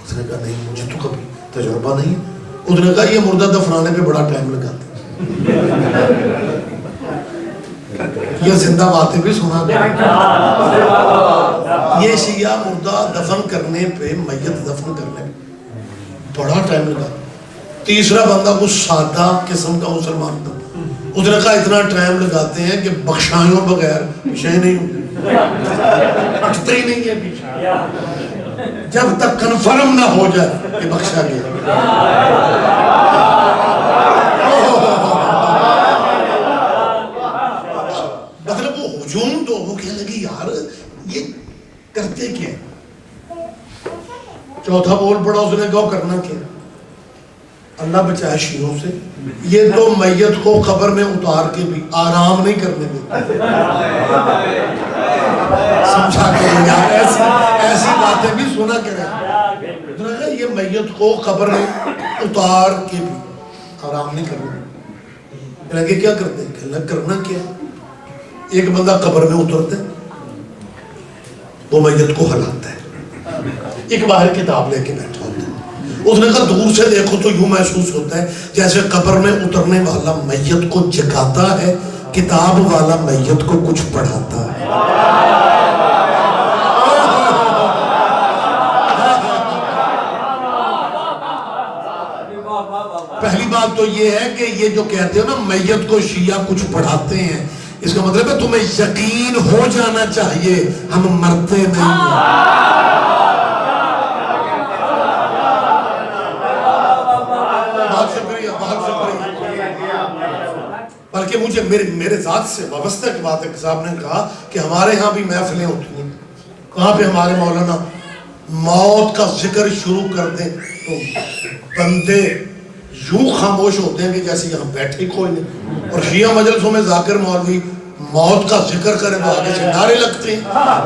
A: اس نے کہا نہیں مجھے تو کبھی تجربہ نہیں. اس نے کہا یہ مردہ دفنانے پہ بڑا ٹائم لگاتے ہیں. یہ زندہ باتیں بھی سنا دیں. یہ شیعہ مردہ دفن کرنے پہ، میت دفن کرنے پہ بڑا ٹائم لگا. تیسرا بندہ کچھ سادہ قسم کا مسلمان تھا، اس نے کہا اتنا ٹائم لگاتے ہیں کہ بخشایوں بغیر پیچھے نہیں ہوتے، ہٹتے ہی نہیں ہے پیچھے جب تک کنفرم نہ ہو جائے کہ بخشا گیا. مطلب وہ ہجوم تو وہ کہنے لگی یار یہ کرتے کیا. چوتھا بول پڑا اس نے کہا کرنا کیا؟ اللہ بچائے شیعوں سے، یہ تو میت کو قبر میں اتار کے بھی آرام نہیں کرنے دیتے. سمجھا کریں یار ایسی باتیں بھی سنا کریں. یہ میت کو قبر میں اتار کے بھی آرام نہیں کرنے دیتے. لگے کیا کرتے ہیں؟ کہنے کرنا کیا؟ ایک بندہ قبر میں اترتا ہے، وہ میت کو ہلاتا ہے، ایک باہر کتاب لے کے بیٹھا ہوتا ہے. اس نے کہا دور سے دیکھو تو یوں محسوس ہوتا ہے جیسے قبر میں اترنے والا میت کو جگاتا ہے، کتاب والا میت کو کچھ پڑھاتا ہے. پہلی بات تو یہ ہے کہ یہ جو کہتے ہو نا میت کو شیعہ کچھ پڑھاتے ہیں، اس کا مطلب ہے تمہیں یقین ہو جانا چاہیے ہم مرتے نہیں ہیں. بلکہ مجھے میرے ذات سے وابستہ کی بات ہے کہ صاحب نے کہا کہ ہمارے ہاں بھی محفلیں ہوتی ہیں، کہاں پہ ہمارے مولانا موت کا ذکر شروع کر دیں تو بندے یوں خاموش ہوتے ہیں کہ جیسے یہاں بیٹھے کوئی نہیں. اور شیعہ مجلسوں میں ذاکر مولوی موت کا ذکر کرے تو آگے سے نعرے لگتے ہیں.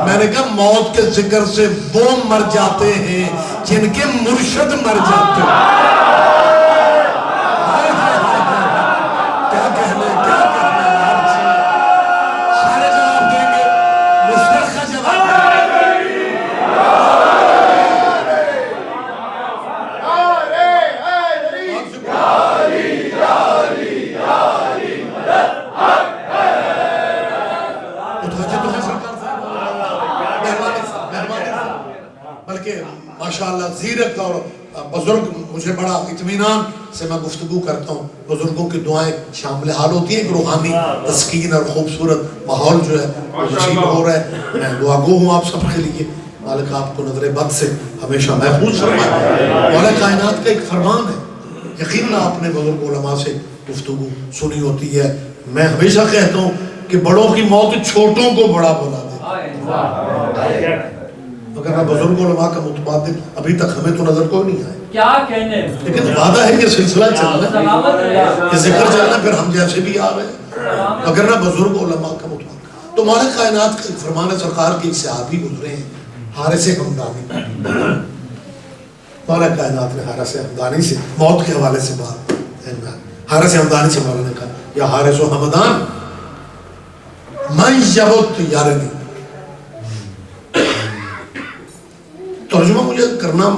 A: میں نے کہا موت کے ذکر سے وہ مر جاتے ہیں جن کے مرشد مر جاتے ہیں. ماشاءاللہ زیرک اور بزرگ، مجھے بڑا اطمینان سے میں گفتگو کرتا ہوں. بزرگوں کی دعائیں شامل حال ہوتی ہیں، ایک روحانی تسکین اور خوبصورت ماحول جو ہے نصیب ہو رہا ہے. میں دعا گو ہوں آپ سب کے لیے، مالک آپ کو نظر بد سے ہمیشہ محفوظ فرمائے. مولا کائنات کا ایک فرمان ہے، یقیناً آپ نے بزرگ علماء سے گفتگو سنی ہوتی ہے. میں ہمیشہ کہتا ہوں کہ بڑوں کی موت چھوٹوں کو بڑا بنا دے. اگر بزرگ علماء کا متبادل ابھی تک ہمیں تو نظر کوئی نہیں آئے،
B: کیا کہنے،
A: لیکن وعدہ ہے کہ سلسلہ چلنا ہے، یہ ذکر چلنا، پھر ہم جیسے بھی آ رہے ہیں. اگر نہ بزرگ علماء کا متبادل تو مالک کائنات کا فرمان سرکار کے ایک صحابی گزرے ہیں، حارث حمدانی. مالک کائنات نے حارث حمدانی سے موت کے حوالے سے بات، حارث حمدانی سے مولا نے کہا یا حارث و حمدان من یبت یارنی. ترجمہ مجھے کرنا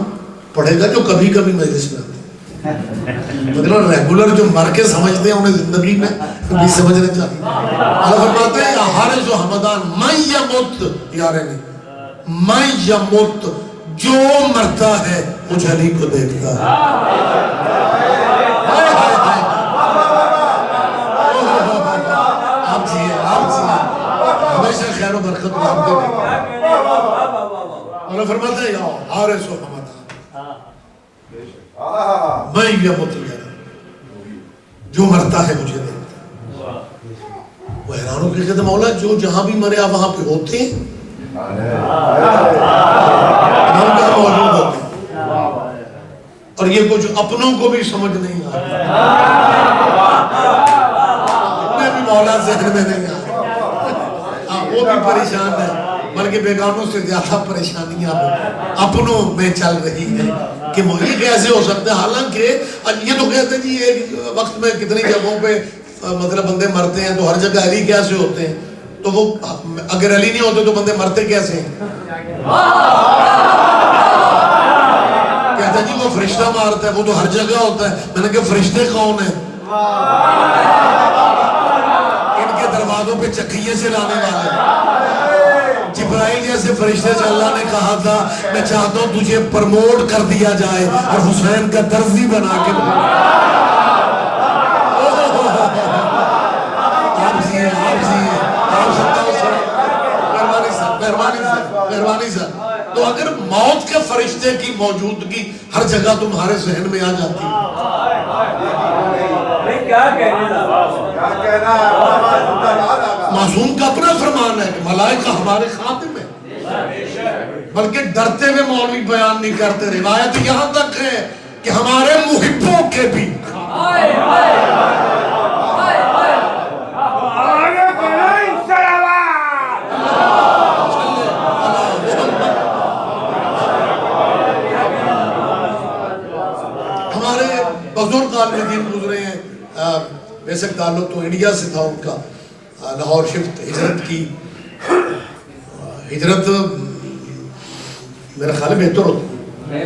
A: پڑے گا جو کبھی کبھی مجلس میں آتے مطلب ریگولر جو مر کے سمجھتے ہیں انہیں زندگی میں بھی سمجھنا چاہیے. اللہ فرماتے ہیں یا حارث و حمدان من یمت یارے نہیں من یمت جو مرتا ہے مجھ علی کو دیکھتا ہے. آپ جیئے ہمیشہ خیر و برکت آپ دے. اللہ فرماتے ہیں یا حارث و حمدان میں یمت جو مرتا ہے مجھے دیکھتا ہے. وہ حیرانوں کے کہتے مولا جو جہاں بھی مرے آپ وہاں پہ ہوتے ہیں ہم کہاں موجود ہوتے ہیں اور یہ کچھ اپنوں کو بھی سمجھ نہیں آتا اپنے بھی مولا ذہن میں نہیں آتا. وہ بھی پریشان ہے بلکہ بیگانوں سے زیادہ پریشانیاں اپنوں میں چل رہی ہیں کہ یہ کیسے ہو سکتا ہے. حالانکہ یہ تو کہتے ہیں جی ایک وقت میں کتنی جگہوں پہ مطلب بندے مرتے ہیں تو ہر جگہ علی کیسے ہوتے ہیں. تو وہ اگر علی نہیں ہوتے تو بندے مرتے کیسے ہیں. کہتے ہیں جی وہ فرشتہ مارتا ہے وہ تو ہر جگہ ہوتا ہے. میں نے کہا فرشتے کون ہیں؟ ان کے دروازوں پہ چکیے سے لانے والے جبرائیل جیسے فرشتے سے اللہ نے کہا تھا میں چاہتا ہوں تجھے پرموٹ کر دیا جائے اور حسین کا درزی بنا کے مہربانی سر. تو اگر موت کے فرشتے کی موجودگی ہر جگہ تمہارے ذہن میں آ جاتی معصوم کا اپنا فرمان ہے کہ ملائکہ ہمارے خاتم ہے بلکہ ڈرتے ہوئے مولوی بیان نہیں کرتے. روایت یہاں تک ہے کہ ہمارے محبوں کے بھی ہمارے بزرگ عالم دین گزرے ہیں. بیسک تعلق تو انڈیا سے تھا ان کا. لاہور شفٹ ہجرت کی ہجرت میرا خیال ہے بہتر ہوتی ہے.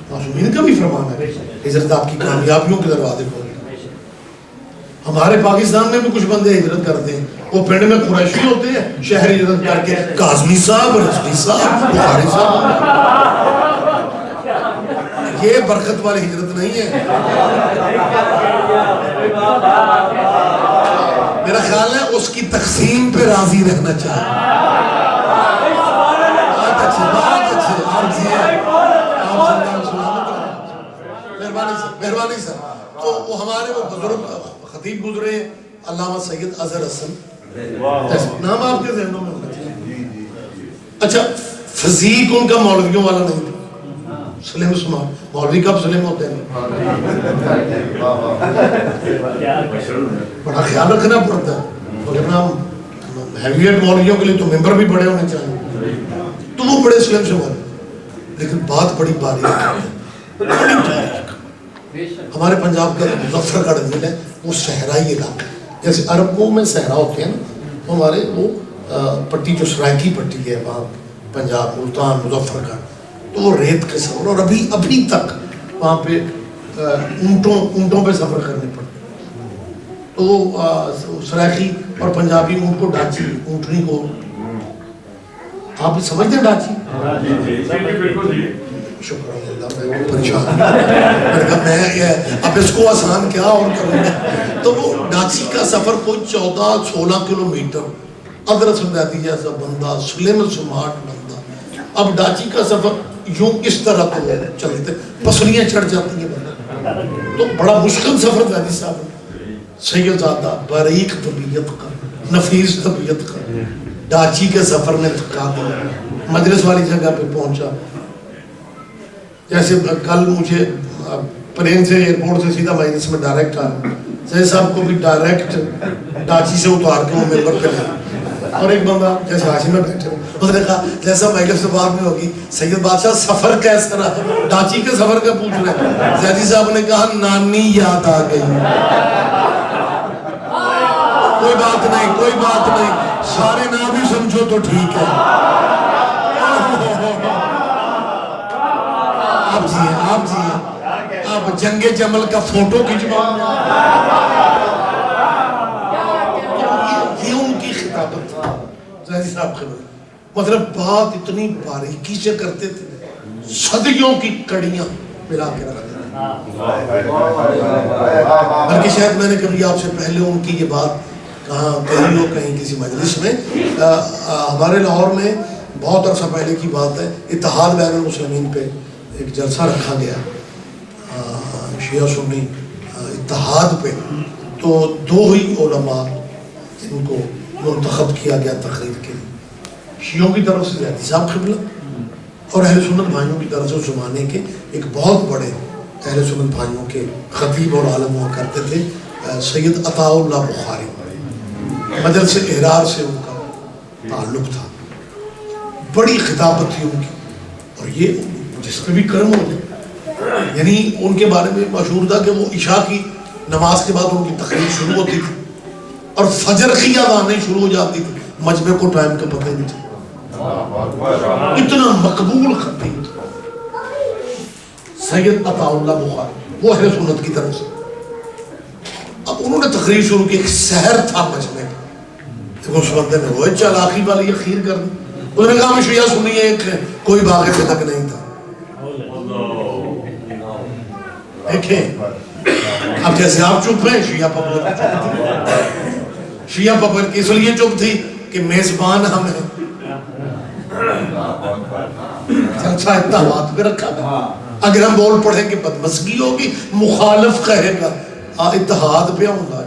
A: معصومین کا بھی فرمان ہے ہجرت آپ کی کامیابیوں کے دروازے کھولے. ہمارے پاکستان میں بھی کچھ بندے ہجرت کرتے ہیں وہ پنڈ میں قریشی ہوتے ہیں شہر ہجرت کر کے کاظمی صاحب رضوی صاحب بخاری صاحب. یہ برکت والی ہجرت نہیں ہے. میرا خیال ہے اس کی تقسیم پہ راضی رہنا چاہیے. بہت اچھے مہربانی سر. تو وہ ہمارے وہ بزرگ خطیب گزرے علامہ سید اظہر حسن نام آپ کے ذہنوں میں ہونا چاہیے. اچھا فزیک ان کا مولویوں والا نہیں تھا. سلیم سماعت مولوی کب سلیم ہوتے ہیں بڑا خیال رکھنا پڑتا ہے. اور جب ہم ہیویٹ مولویوں کے لیے تو ممبر بھی بڑے ہونے چاہیے تو وہ بڑے سلیم سماعت. لیکن بات بڑی باریک ہمارے پنجاب کا مظفر گڑھ ضلع ہے وہ صحرائی علاقہ جیسے عربوں میں صحرا ہوتے ہیں نا ہمارے وہ پٹی جو سرائکی پٹی ہے وہاں پنجاب ملتان مظفر گڑھ تو وہ ریت کے سفر اور ابھی تک وہاں پہ اونٹوں پہ سفر کرنے پڑتے. تو سرائکی اور پنجابی اونٹ کو ڈاچی اونٹنی کو آپ سمجھتے ہیں ڈاچی. شکر اللہ میں پریشان میں اب اس کو آسان کیا اور کروں گا. تو وہ ڈاچی کا سفر کوئی 14-16 کلومیٹر ادرس سمجھاتی جیسا بندہ سلیم سماٹ بندہ. اب ڈاچی کا سفر یوں اس طرح تو چلتے پسلیاں چڑھ جاتی ہیں تو بڑا مشکل سفر تھا جی صاحب. سیدزادہ باریک طبیعت کا نفیس طبیعت کا ڈاچی کے سفر میں تھکا دیا. مجلس والی جگہ پہ پہنچا جیسے کل مجھے پلین سے ایئرپورٹ سے سیدھا مجلس میں ڈائریکٹ آنا سید صاحب کو بھی ڈائریکٹ ڈاچی سے اتار کے وہ ممبر پہ لے. اور ایک بندہ جیسے حاشی میں بیٹھے اس نے کہا جیسا مجلس سے بعد میں ہوگی سید بادشاہ سفر کیسا رہا ڈاچی کے سفر کا پوچھ رہے. زیدی صاحب نے کہا نانی یاد آ گئی. کوئی بات نہیں سارے نام ہی سمجھو تو ٹھیک ہے. آپ جی آپ جنگ جمل کا فوٹو کھنچوا یہ ان کی خطابت زاہدی صاحب خبر مطلب بات اتنی باریکی سے کرتے تھے صدیوں کی کڑیاں ملا کے رکھ دیتے بلکہ شاید میں نے کبھی آپ سے پہلے ان کی یہ بات کہاں کہیں ہو کہیں کسی مجلس میں ہمارے لاہور میں بہت عرصہ پہلے کی بات ہے اتحاد بین المسلمین پہ ایک جلسہ رکھا گیا شیعہ سنی اتحاد پہ تو دو ہی علماء جن کو منتخب کیا گیا تقریر کے لیے شیعوں کی طرف سے زیادی صاحب قبلہ اور اہل سنت بھائیوں کی طرف سے اس زمانے کے ایک بہت بڑے اہل سنت بھائیوں کے خطیب اور عالم ہوا کرتے تھے سید عطاء اللہ بخاری مجلس احرار سے ان کا تعلق تھا بڑی خطابت تھی ان کی اور یہ جس پہ بھی کرم ہو جائے یعنی ان کے بارے میں مشہور تھا کہ وہ عشاء کی نماز کے بعد ان کی تقریر شروع ہوتی تھی اور فجر کی اذانیں شروع ہو جاتی تھی مجمع کو ٹائم کا پتہ نہیں تھا اتنا مقبول خطیب سید عطاء اللہ بخاری وہ اہل سنت کی طرف سے اب انہوں نے تقریر شروع کی ایک سحر تھا مجمع میں اس بندے نے وہ چالاکی والی اخیر کر دی انہوں نے کہا میں شیعہ سنی ایک کوئی باغ فتق نہیں تھا دیکھیں اب جیسے آپ چپ ہیں شیعہ پبلک چپ تھی شیعہ پبلک اس لیے چپ تھی کہ میزبان ہم ہیں جلسہ اتحاد پہ رکھا گیا اگر ہم بول پڑھیں کہ بدمزگی ہوگی مخالف کہے گا اتحاد پہ آؤں گا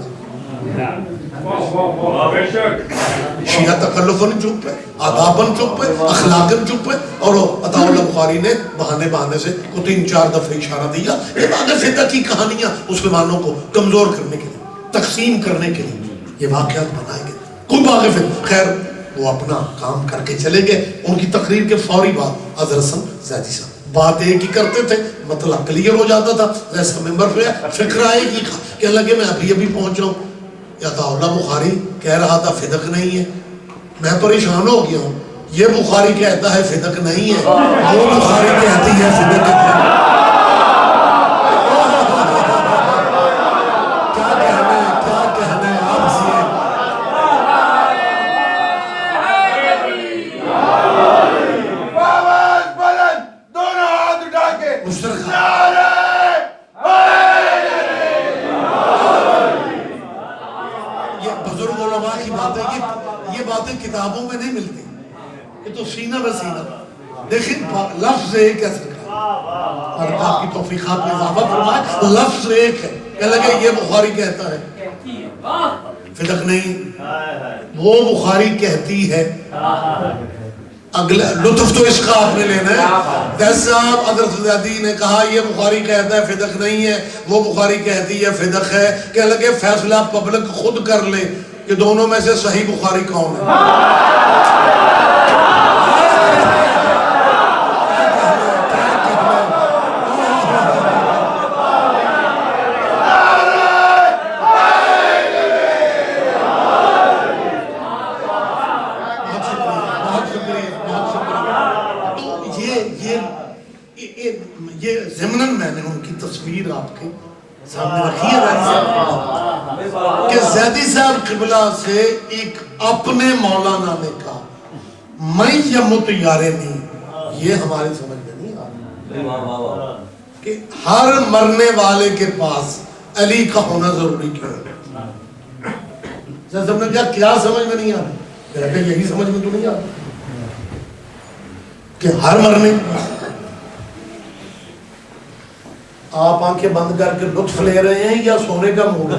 A: شیعہ تکلفاً چپ ہے آداباً چپ ہے اخلاقاً چپ ہے اور عطاء اللہ بخاری نے بہانے سے کو 3-4 دفعہ اشارہ دیا یہ باغ فتح کی کہانیاں مسلمانوں کو کمزور کرنے کے لیے تقسیم کرنے کے لیے یہ واقعات بنائے گئے کوئی باغ فتح خیر وہ اپنا کام کر کے چلے گئے ان کی تقریر کے فوری بعد اظہر حسن زیدی صاحب بات ایک ہی کرتے تھے مطلب کلیئر ہو جاتا تھا جیسا ممبر پہ فکر آئے گی کہ لگے میں ابھی پہنچا ہوں عطاء اللہ بخاری کہہ رہا تھا فدق نہیں ہے میں پریشان ہو گیا ہوں یہ بخاری کہتا ہے فدق نہیں ہے وہ بخاری کہتی ہے فدق ہے کتابوں میں نہیں ملتی یہ تو سینہ بسینہ لیکن لفظ ایک ہے اور آپ کی توفیقات میں اضافہ فرمائے لفظ ایک ہے کہ لگے یہ بخاری کہتا ہے فدق نہیں وہ بخاری کہتی ہے اگلا لطف تو اس کا آپ نے لینا ہے جیسا حضرت زیدی نے کہا یہ بخاری کہتا ہے فدق نہیں ہے وہ بخاری کہتی ہے فدق ہے کہ لگے فیصلہ پبلک خود کر لے کہ دونوں میں سے صحیح بخاری کون ہے یہ ضمناً میں نے ان کی تصویر آپ کے سامنے رکھی ہے کہ زیدی صاحب قبلہ سے ایک اپنے مولانا نے کہا میں یمت یارے نہیں یہ ہماری سمجھ میں نہیں آ کہ ہر مرنے والے کے پاس علی کا ہونا ضروری کیوں ہے جب نے کیا سمجھ میں نہیں آ رہا یہی سمجھ میں تو نہیں آ رہا کہ ہر مرنے آپ آنکھیں بند کر کے لطف لے رہے ہیں یا سونے کا موڈ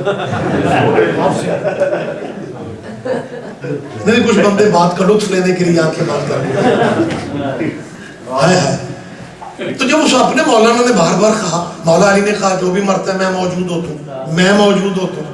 A: نہیں کچھ بندے بات کا لطف لینے کے لیے آنکھیں بند کر رہے ہیں تو جب اس اپنے مولانا نے بار بار کہا مولا علی نے کہا جو بھی مرتا ہے میں موجود ہوتا ہوں میں موجود ہوتا ہوں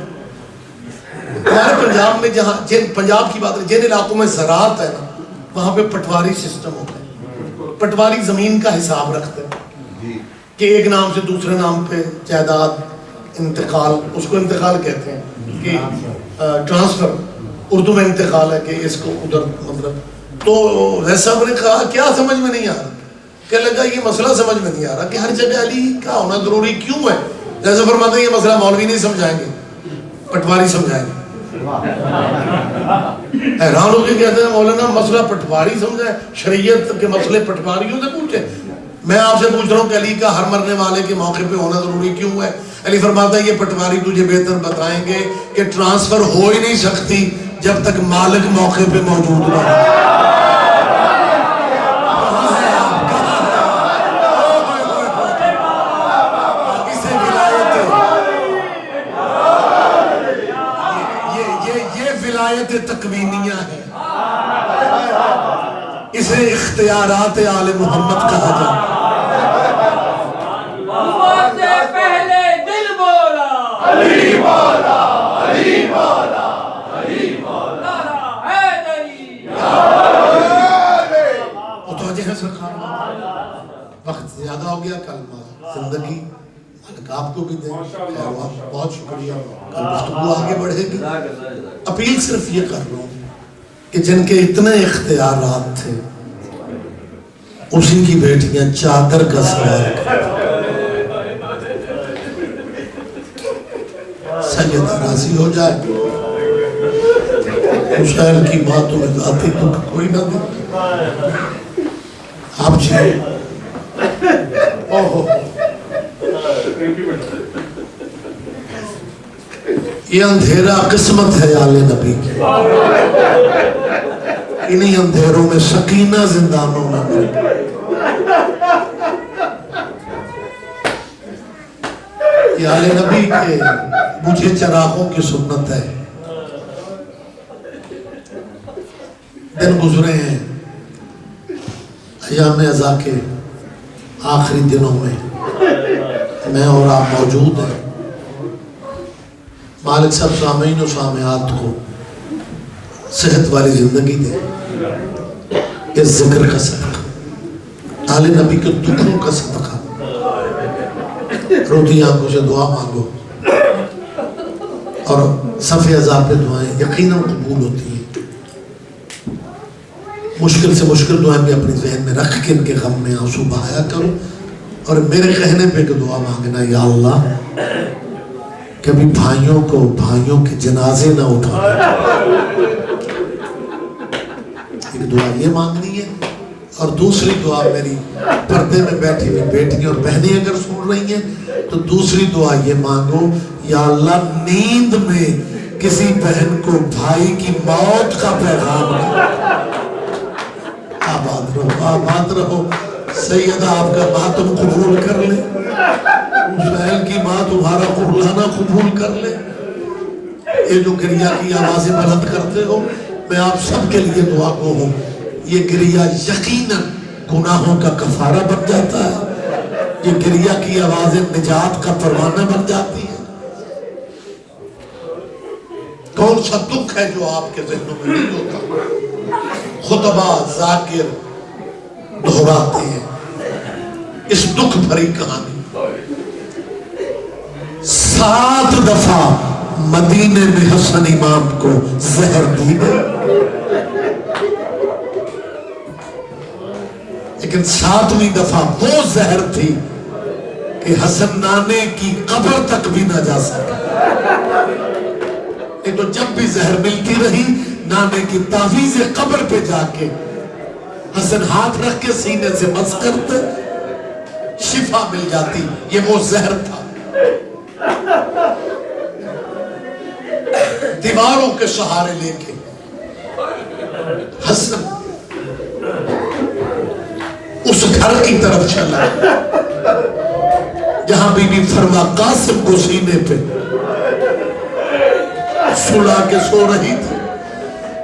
A: ہمارے پنجاب میں جہاں پنجاب کی بات ہے جن علاقوں میں زراعت ہے نا وہاں پہ پٹواری سسٹم ہوتا ہے پٹواری زمین کا حساب رکھتے ہیں کہ ایک نام سے دوسرے نام پہ جائیداد انتقال اس کو انتقال کہتے ہیں کہ ٹرانسفر اردو میں انتقال ہے کہ اس کو ادھر مطلب تو ویسا نے کہا کیا سمجھ میں نہیں آ رہا کہ لگا یہ مسئلہ سمجھ میں نہیں آ رہا کہ ہر جگہ علی کا ہونا ضروری کیوں ہے. جیسے فرماتے ہیں یہ مسئلہ مولوی نہیں سمجھائیں گے, پٹواری سمجھائیں گے. حیران ہو کے کہتے ہیں مولانا مسئلہ پٹواری سمجھائے, شریعت کے مسئلے پٹواریوں سے پوچھے. میں آپ سے پوچھ رہا ہوں کہ علی کا ہر مرنے والے کے موقع پہ ہونا ضروری کیوں ہے؟ علی فرماتا ہے یہ پٹواری تجھے بہتر بتائیں گے کہ ٹرانسفر ہو ہی نہیں سکتی جب تک مالک موقع پہ موجود نہ ہو. تکوینیہ ہے, اسے اختیارات آل محمد کہا جاتا ہے.
B: سے پہلے دل بولا علی مولا, علی مولا, علی مولا, حیدری.
A: متوجہ ہے سرکار؟ وقت زیادہ ہو گیا, کل زندگی مالک آپ کو بھی دیں. بہت شکریہ, کل گفتگو آگے بڑھے گی. اپیل صرف یہ کر رہا ہوں کہ جن کے اتنے اختیارات تھے اسی کی بیٹیاں چادر کا سوال سیدہ راضی ہو جائے. حسین کی ماں تمہیں ذاتی دکھ کوئی نہ دے. آپ جی یہ اندھیرا قسمت ہے آل نبی کی, انہی اندھیروں میں سکینہ زندانوں میں مر. یہ آل نبی کے مجھے چراغوں کی سنت ہے. دن گزرے ہیں ایام عزا کے آخری دنوں میں, میں اور آپ موجود ہیں. مالک صاحب سامعین و سامعات کو صحت والی زندگی دے, اس ذکر کا صدقہ, آل نبی کے دکھوں کا صدقہ. روتی آنکھوں سے دعا مانگو اور صف عذاب پہ دعائیں یقیناً قبول ہوتی ہیں. مشکل سے مشکل دعائیں بھی اپنی ذہن میں رکھ کے ان کے غم میں آنسو بہایا کرو, اور میرے کہنے پہ کہ دعا مانگنا, یا اللہ کبھی بھائیوں کو بھائیوں کے جنازے نہ اٹھانا. ایک دعا یہ مانگنی ہے, اور دوسری دعا میری پردے میں بیٹھی ہوئی بیٹی اور بہنیں اگر سن رہی ہیں تو دوسری دعا یہ مانگو, یا اللہ نیند میں کسی بہن کو بھائی کی موت کا پیغام دے. آباد رہو, آباد رہو. سیدہ آپ کا ماتم قبول کر لے, حسین کی ماں تمہارا قربانہ قبول کر لے. یہ جو گریہ کی آوازیں بلند کرتے ہو, میں آپ سب کے لیے دعا گو ہوں. یہ گریہ یقیناً گناہوں کا کفارہ بن جاتا ہے. یہ گریہ کی آوازیں نجات کا پروانہ بن جاتی ہیں. کون سا دکھ ہے جو آپ کے ذہنوں میں نہیں ہوتا؟ خطبہ ذاکر دہراتے ہیں اس دکھ بھری کہانی. 7 دفعہ مدینے میں حسن امام کو زہر دی گئی, لیکن 7ویں دفعہ وہ زہر تھی کہ حسن نانے کی قبر تک بھی نہ جا سکے. یہ تو جب بھی زہر ملتی رہی, نانے کی تعویذ قبر پہ جا کے حسن ہاتھ رکھ کے سینے سے مس کرتے, شفا مل جاتی. یہ وہ زہر تھا. دیواروں کے سہارے لے کے حسن اس گھر کی طرف چلا جہاں بی بی فرما قاسم کو سینے پہ سلا کے سو رہی تھی.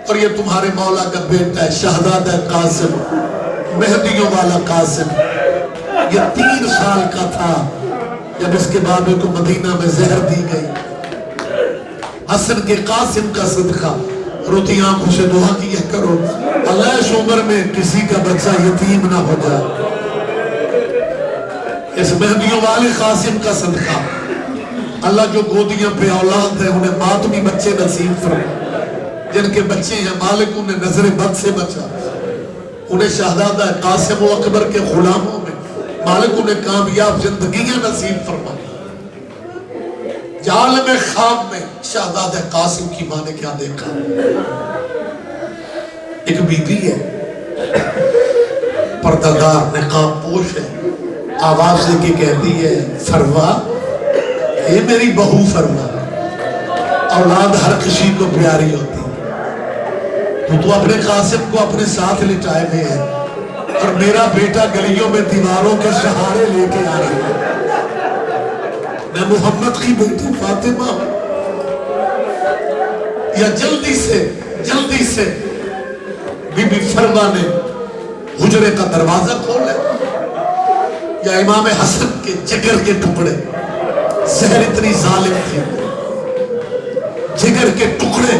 A: اور یہ تمہارے مولا کا بیٹا ہے, شہزادہ قاسم, مہدیوں والا قاسم. یہ 3 سال کا تھا جب اس کے بابے کو مدینہ میں زہر دی گئی. حسن کے قاسم کا صدقہ روتی آنکھوں سے دعا کیا کرو, اللہ اس عمر میں کسی کا بچہ یتیم نہ ہو جائے. اس مہدیوں والے قاسم کا صدقہ اللہ جو گودیاں پہ اولاد ہے انہیں ماتمی بچے نصیب فرمائے. جن کے بچے ہیں مالک انہیں نظر بد سے بچا, انہیں شہزادہ قاسم و اکبر کے غلاموں مالک انہیں کامیاب زندگیاں نصیب فرمائے۔ عالم خواب میں شہزادہ قاسم کی ماں نے کیا دیکھا؟ ایک بی بی ہے، پردہ دار، نقاب پوش ہے، آواز دے کے کہتی ہے فروا، اے میری بہو فروا، اولاد ہر کسی کو پیاری ہوتی، تو اپنے قاسم کو اپنے ساتھ لٹائے ہوئے ہے اور میرا بیٹا گلیوں میں دیواروں کے سہارے لے کے آ رہا ہے۔ میں محمد کی بیٹی فاطمہ ہوں، یا جلدی سے بی بی فرما نے حجرے کا دروازہ کھولے، یا امام حسن کے جگر کے ٹکڑے، زہر اتنی ظالم تھی، جگر کے ٹکڑے،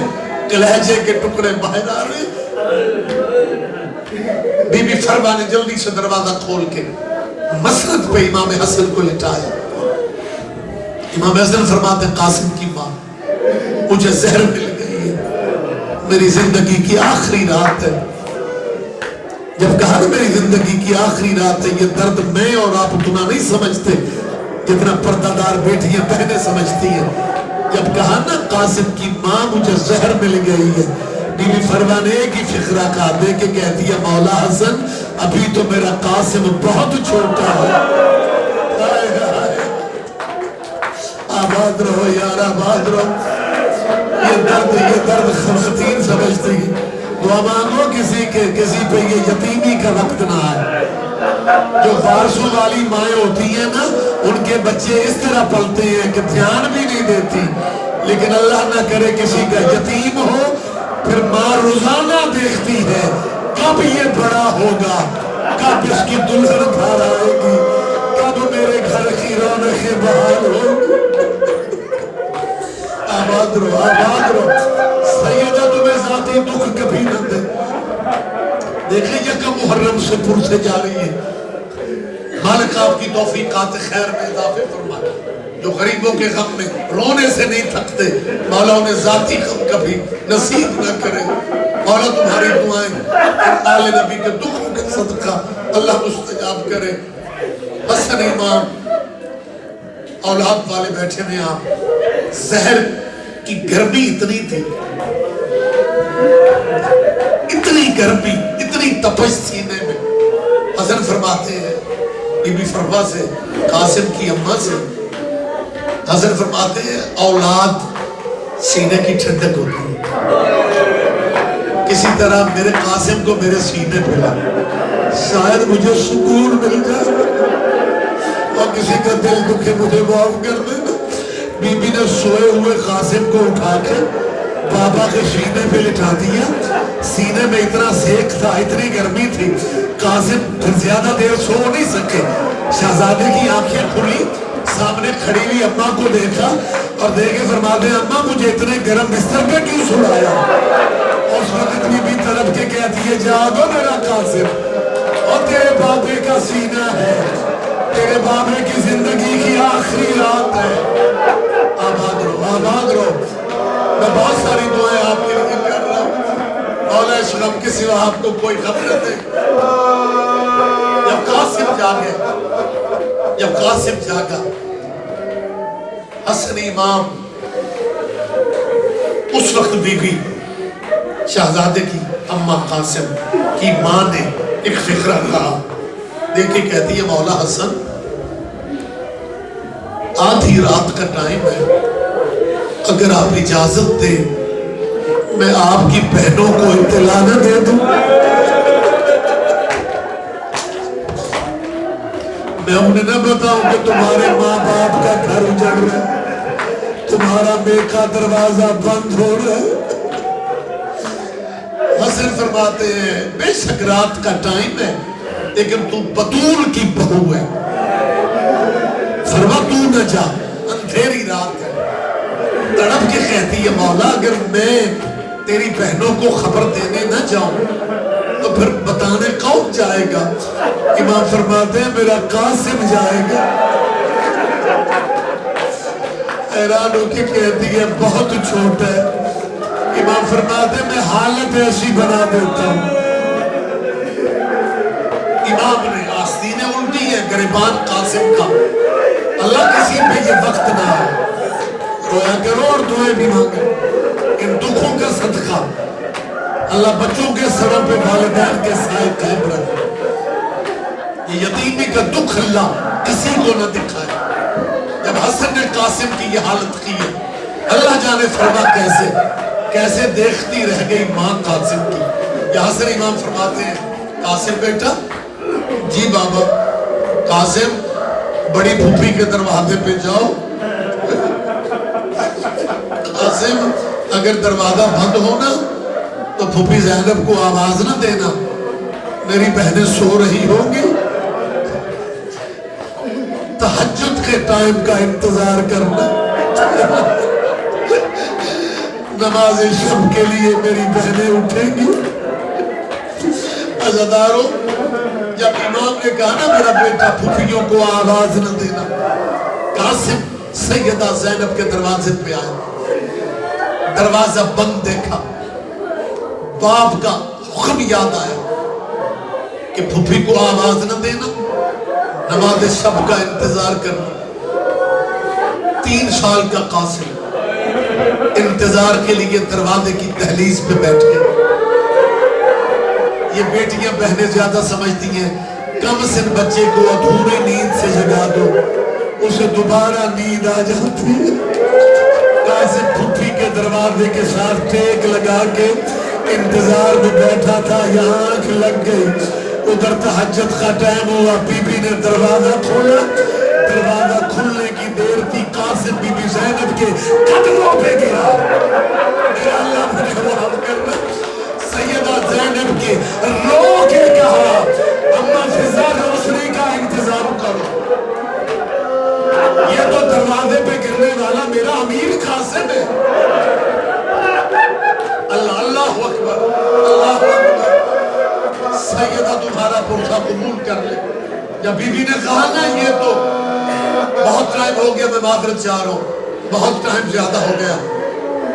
A: کلیجے کے ٹکڑے باہر آ رہے، بی بی فرما نے جلدی سے دروازہ کھول کے مسند پہ امام حسن کو لٹایا۔ امام حسن فرماتے ہیں قاسم کی ماں، مجھے زہر مل گئی ہے، میری زندگی کی آخری رات ہے۔ جب کہا نا میری زندگی کی آخری رات ہے، یہ درد میں اور آپ اتنا نہیں سمجھتے جتنا پردہ دار بیٹیاں بہنیں سمجھتی ہیں۔ جب کہا نا قاسم کی ماں مجھے زہر مل گئی ہے، بی بی فرما نے ایک ہی فقرہ کہا دے کے کہتی ہے مولا حسن ابھی تو میرا قاسم بہت چھوٹا ہے۔ آباد رہو یار، آباد رہو۔ یہ درد خواتین سمجھتی ہیں۔ دعا مانگو کسی پہ یہ یتیمی کا وقت نہ آئے۔ جو وارثوں والی مائیں ہوتی ہیں نا، ان کے بچے اس طرح پلتے ہیں کہ دھیان بھی نہیں دیتی، لیکن اللہ نہ کرے کسی کا یتیم ہو، پھر ماں روزانہ دیکھتی ہے کب یہ بڑا ہوگا، کب اس کی دلہن گھر آئے گی، کب میرے گھر کی رونقیں بحال ہوگی۔ آباد رہو، سیدہ تمہیں ذاتی دکھ کبھی نہ دے۔ دیکھیں یکم محرم سے پر سے جا رہی ہے، مالک آپ کی توفیقات خیر میں اضافے فرمائے۔ جو غریبوں کے غم میں رونے سے نہیں تھکتے، مولا انہیں ذاتی غم کبھی نصیب نہ کرے۔ مولا تمہاری دعائیں آل نبی کے دکھوں کے صدقہ اللہ مستجاب کرے۔ حسن امام اولاد والے بیٹھے میں آپ، زہر کی گرمی اتنی تھی، اتنی گرمی، اتنی تپش سینے میں۔ حسن فرماتے ہیں بی بی فروا سے، قاسم کی اماں سے، حسن فرماتے ہیں اولاد سینے کی ٹھنڈک ہوتی ہے، کسی طرح میرے قاسم کو میرے سینے پہ لا، شاید مجھے سکون مل جائے، اور کسی کا دل دکھے مجھے معاف کر دینا۔ بی بی نے سوئے ہوئے قاسم کو اٹھا کے بابا کے سینے پہ لٹا دیا۔ سینے میں اتنا سیک تھا، اتنی گرمی تھی، قاسم پھر زیادہ دیر سو نہیں سکے۔ شہزادے کی آنکھیں کھلی، سامنے کھڑی ہوئی اماں کو دیکھا اور دیکھے فرماتے ہیں اماں مجھے اتنے گرم بستر پہ کیوں سلایا؟ اس وقت بی بی طرف کے کہتی ہے جاگو میرا قاسم، اور تیرے بابے کا سینہ ہے، تیرے بابے کی زندگی کی آخری رات ہے۔ آباد رہو، آباد رہو۔ میں بہت ساری دعائیں آپ کے لیے کر رہا ہوں، مولا اس غم کے سوا آپ کو کوئی غم نہ دے۔ جب قاسم جاگا حسن امام، اس وقت بی بی شہزادے کی اماں قاسم کی ماں نے ایک فقرہ کہا، دیکھے کہتی ہے مولا حسن آدھی رات کا ٹائم ہے، اگر آپ اجازت دیں میں آپ کی بہنوں کو اطلاع نہ دے دوں؟ میں انہیں نہ بتاؤں کہ تمہارے ماں باپ کا گھر اجڑ رہا ہے، تمہارا میکا دروازہ بند ہو رہا ہے۔ حسن فرماتے ہیں بے شک رات کا ٹائم ہے، لیکن تو بطول کی بہو ہے، فرما تو نہ جا، اندھیری رات ہے۔ تڑپ کے کہتی ہے مولا اگر میں تیری بہنوں کو خبر دینے نہ جاؤں تو پھر بتانے کون جائے گا؟ امام فرماتے ہیں میرا قاسم جائے گا۔ حیران ہو کے کہتی ہے بہت چھوٹا ہے۔ امام فرماتے ہیں میں حالت ایسی بنا دیتا ہوں، امام نے آستینیں الٹی ہیں، گریبان قاسم کا اللہ کسی پہ یہ وقت نہ آئے رویا کرو اور دعائیں بھی مانگے ان دکھوں کا صدقہ اللہ بچوں کے سروں پہ والدین کے سائے قائم رکھے یہ یتیمی کا دکھ اللہ کسی کو نہ دکھائے جب حسن نے قاسم کی یہ حالت کی ہے اللہ جانے فرما کیسے دیکھتی رہ گئی ماں قاسم کی یہاں سے امام فرماتے ہیں قاسم بیٹا جی بابا قاسم بڑی پھوپھی کے دروازے پہ جاؤ قاسم اگر دروازہ بند ہونا تو پھوپھی زینب کو آواز نہ دینا میری بہنیں سو رہی ہوں گی تہجد کے ٹائم کا انتظار کرنا نماز شب کے لیے میری بہنیں اٹھیں گی عزاداروں جب امام نے کہا نا میرا بیٹا پھوپھیوں کو آواز نہ دینا قاسم سیدہ زینب کے دروازے پہ آیا دروازہ بند دیکھا باپ کا حکم یاد آیا کہ پھوپھی کو آواز نہ دینا نماز شب کا انتظار کرنا 3 سال کا قاسم انتظار کے لیے دروازے کی دہلیز پہ بیٹھ گئے یہ بیٹیاں بہنیں زیادہ سمجھتی ہیں کم سن بچے کو ادھوری نیند سے جگا دو اسے دوبارہ نیند آ جاتی ہے قاسم پھوپھی کے دروازے کے ساتھ ٹیک لگا کے انتظار میں بیٹھا تھا یہاں آنکھ لگ گئی ادھر تہجد کا ٹائم ہوا بی بی نے دروازہ کھولا دروازہ کھلنے کی دیر تھی قاسم بی بی زینب کے قدموں پہ گرا میرا اللہ مجھے معاف کرنا سیدہ زینب کے رو کے کہا اما فضا روشنی کا انتظام کرو یہ تو دروازے پہ گرنے والا میرا امیر قاسم ہے اللہ اللہ اکبر اللہ اکبر سیدہ تمہارا پرسہ قبول کر لے جب بی بی نے کہا نا یہ تو بہت ٹائم ہو گیا میں معذرت چاہ رہا ہوں بہت ٹائم زیادہ ہو گیا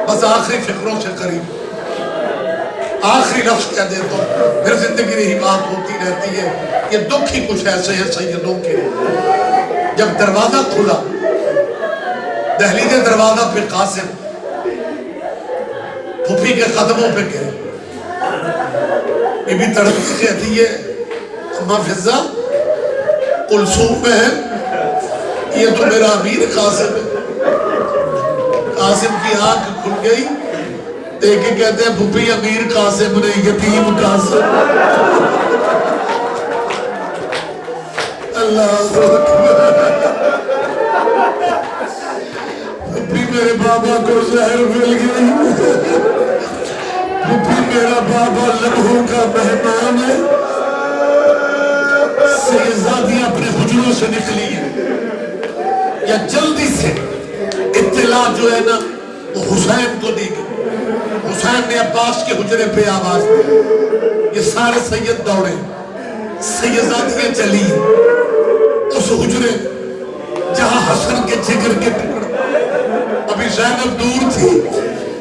A: بس آخری فکروں سے قریب آخری لفظ کہہ دیتا ہوں پھر زندگی رہی بات ہوتی رہتی ہے یہ دکھ ہی کچھ ایسے ہیں سیدوں کے جب دروازہ کھلا دہلیز دروازہ پہ قاسم پھوپھی کے قدموں پہ گرے بی بی تڑپ کے کہتی ہے اما فضا کلثوم بہن یہ تو میرا امیر قاسم ہے قاسم کی آنکھ کھل گئی دیکھ کے کہتے ہیں پھوپھی امیر قاسم نے یتیم قاسم اللہ اکبر پھوپھی میرے بابا کو زہر مل گئی پھوپھی میرا بابا لمحوں کا مہمان ہے شہزادی اپنے حجروں سے نکلی ہے یا جلدی سے اطلاع جو ہے نا وہ حسین کو دی گئی حسین نے عباس کے حجرے پہ آواز دی یہ سارے سید دوڑے شہزادیاں چلی اس حجرے جہاں حسن کے جگر کے ٹکڑے ابھی زینب دور تھی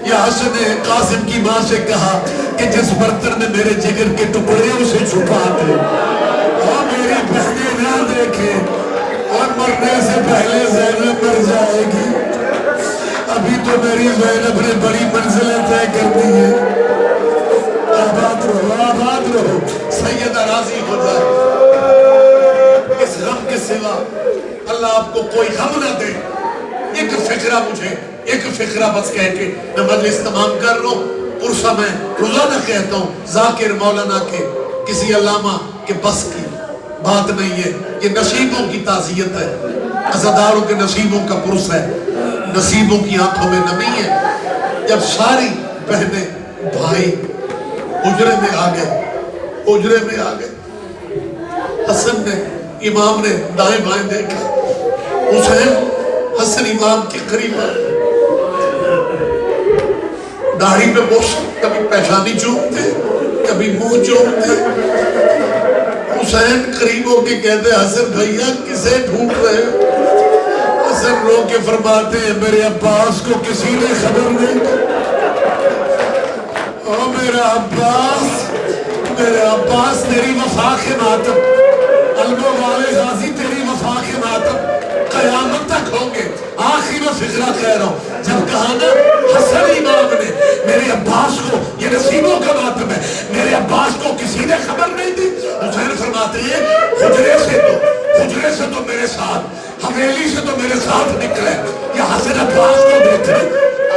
A: یا حسن نے قاسم کی ماں سے کہا کہ جس برتن میں میرے جگر کے ٹکڑے اسے چھپا دے اور میری بہنیں نہ دیکھیں اور مرنے سے پہلے زینب مر جائے گی ابھی تو میری زینب نے بڑی منزلیں طے کر دی ہے آباد رہو سیدہ راضی ہو جائے اس غم کے سوا اللہ آپ کو کوئی غم نہ دے ایک فکرہ مجھے ایک فکرہ بس کہہ کے میں مجلس تمام کر رہا ہوں پرسہ میں روزانہ کہتا ہوں ذاکر مولانا کے کسی علامہ کے بس کی بات نہیں ہے یہ نصیبوں کی تعزیت ہے عزاداروں کے نصیبوں کا پرس ہے نصیبوں کی آنکھوں میں نمی ہے جب ساری بہنیں بھائی حجرے میں آ گئے حسن نے امام نے دائیں بائیں دیکھا حسین حسن امام کے قریب داڑھی پہ بوس کبھی پیشانی چومتے کبھی منہ چومتے حسین قریب ہو کے کہتے حسن بھائیا کسے ڈھونڈ رہے حسن رو کے فرماتے ہیں میرے عباس کو کسی نے خبر نہیں او میرا عباس تیری وفا کے ماتم علموں والے غازی تیری فکرہ کہہ رہا ہوں، جب کہا نا حسن امام نے میرے عباس کو، یہ نصیبوں کا ماتم ہے، میرے عباس کو کسی نے خبر نہیں دی. حسین فرماتے ہیں حجرے سے تو میرے ساتھ، حویلی سے تو میرے ساتھ نکلے، یا حسن عباس کو دیکھے.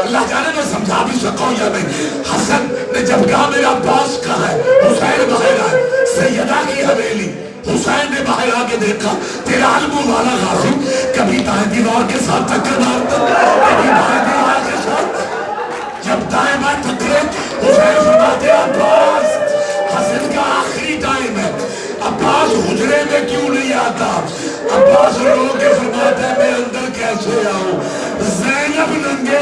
A: اللہ جانے میں سمجھا بھی سکوں یا نہیں. حسن نے جب کہا میرا عباس کہا ہے، حسین باہر آئے، سیدہ کی حویلی. حسین نے باہر آگے دیکھا، تیرا علم والا غازی کبھی دائیں دیوار کے ساتھ ٹکر مارتا، کبھی بائیں دیوار کے ساتھ. جب دائیں بائیں ٹکرے، حسین فرماتے عباس حسن کا آخری ٹائم ہے، عباس حجرے میں کیوں نہیں آتا؟ عباس رو کے فرماتا ہے میں اندر کیسے آؤں؟ زینب ننگے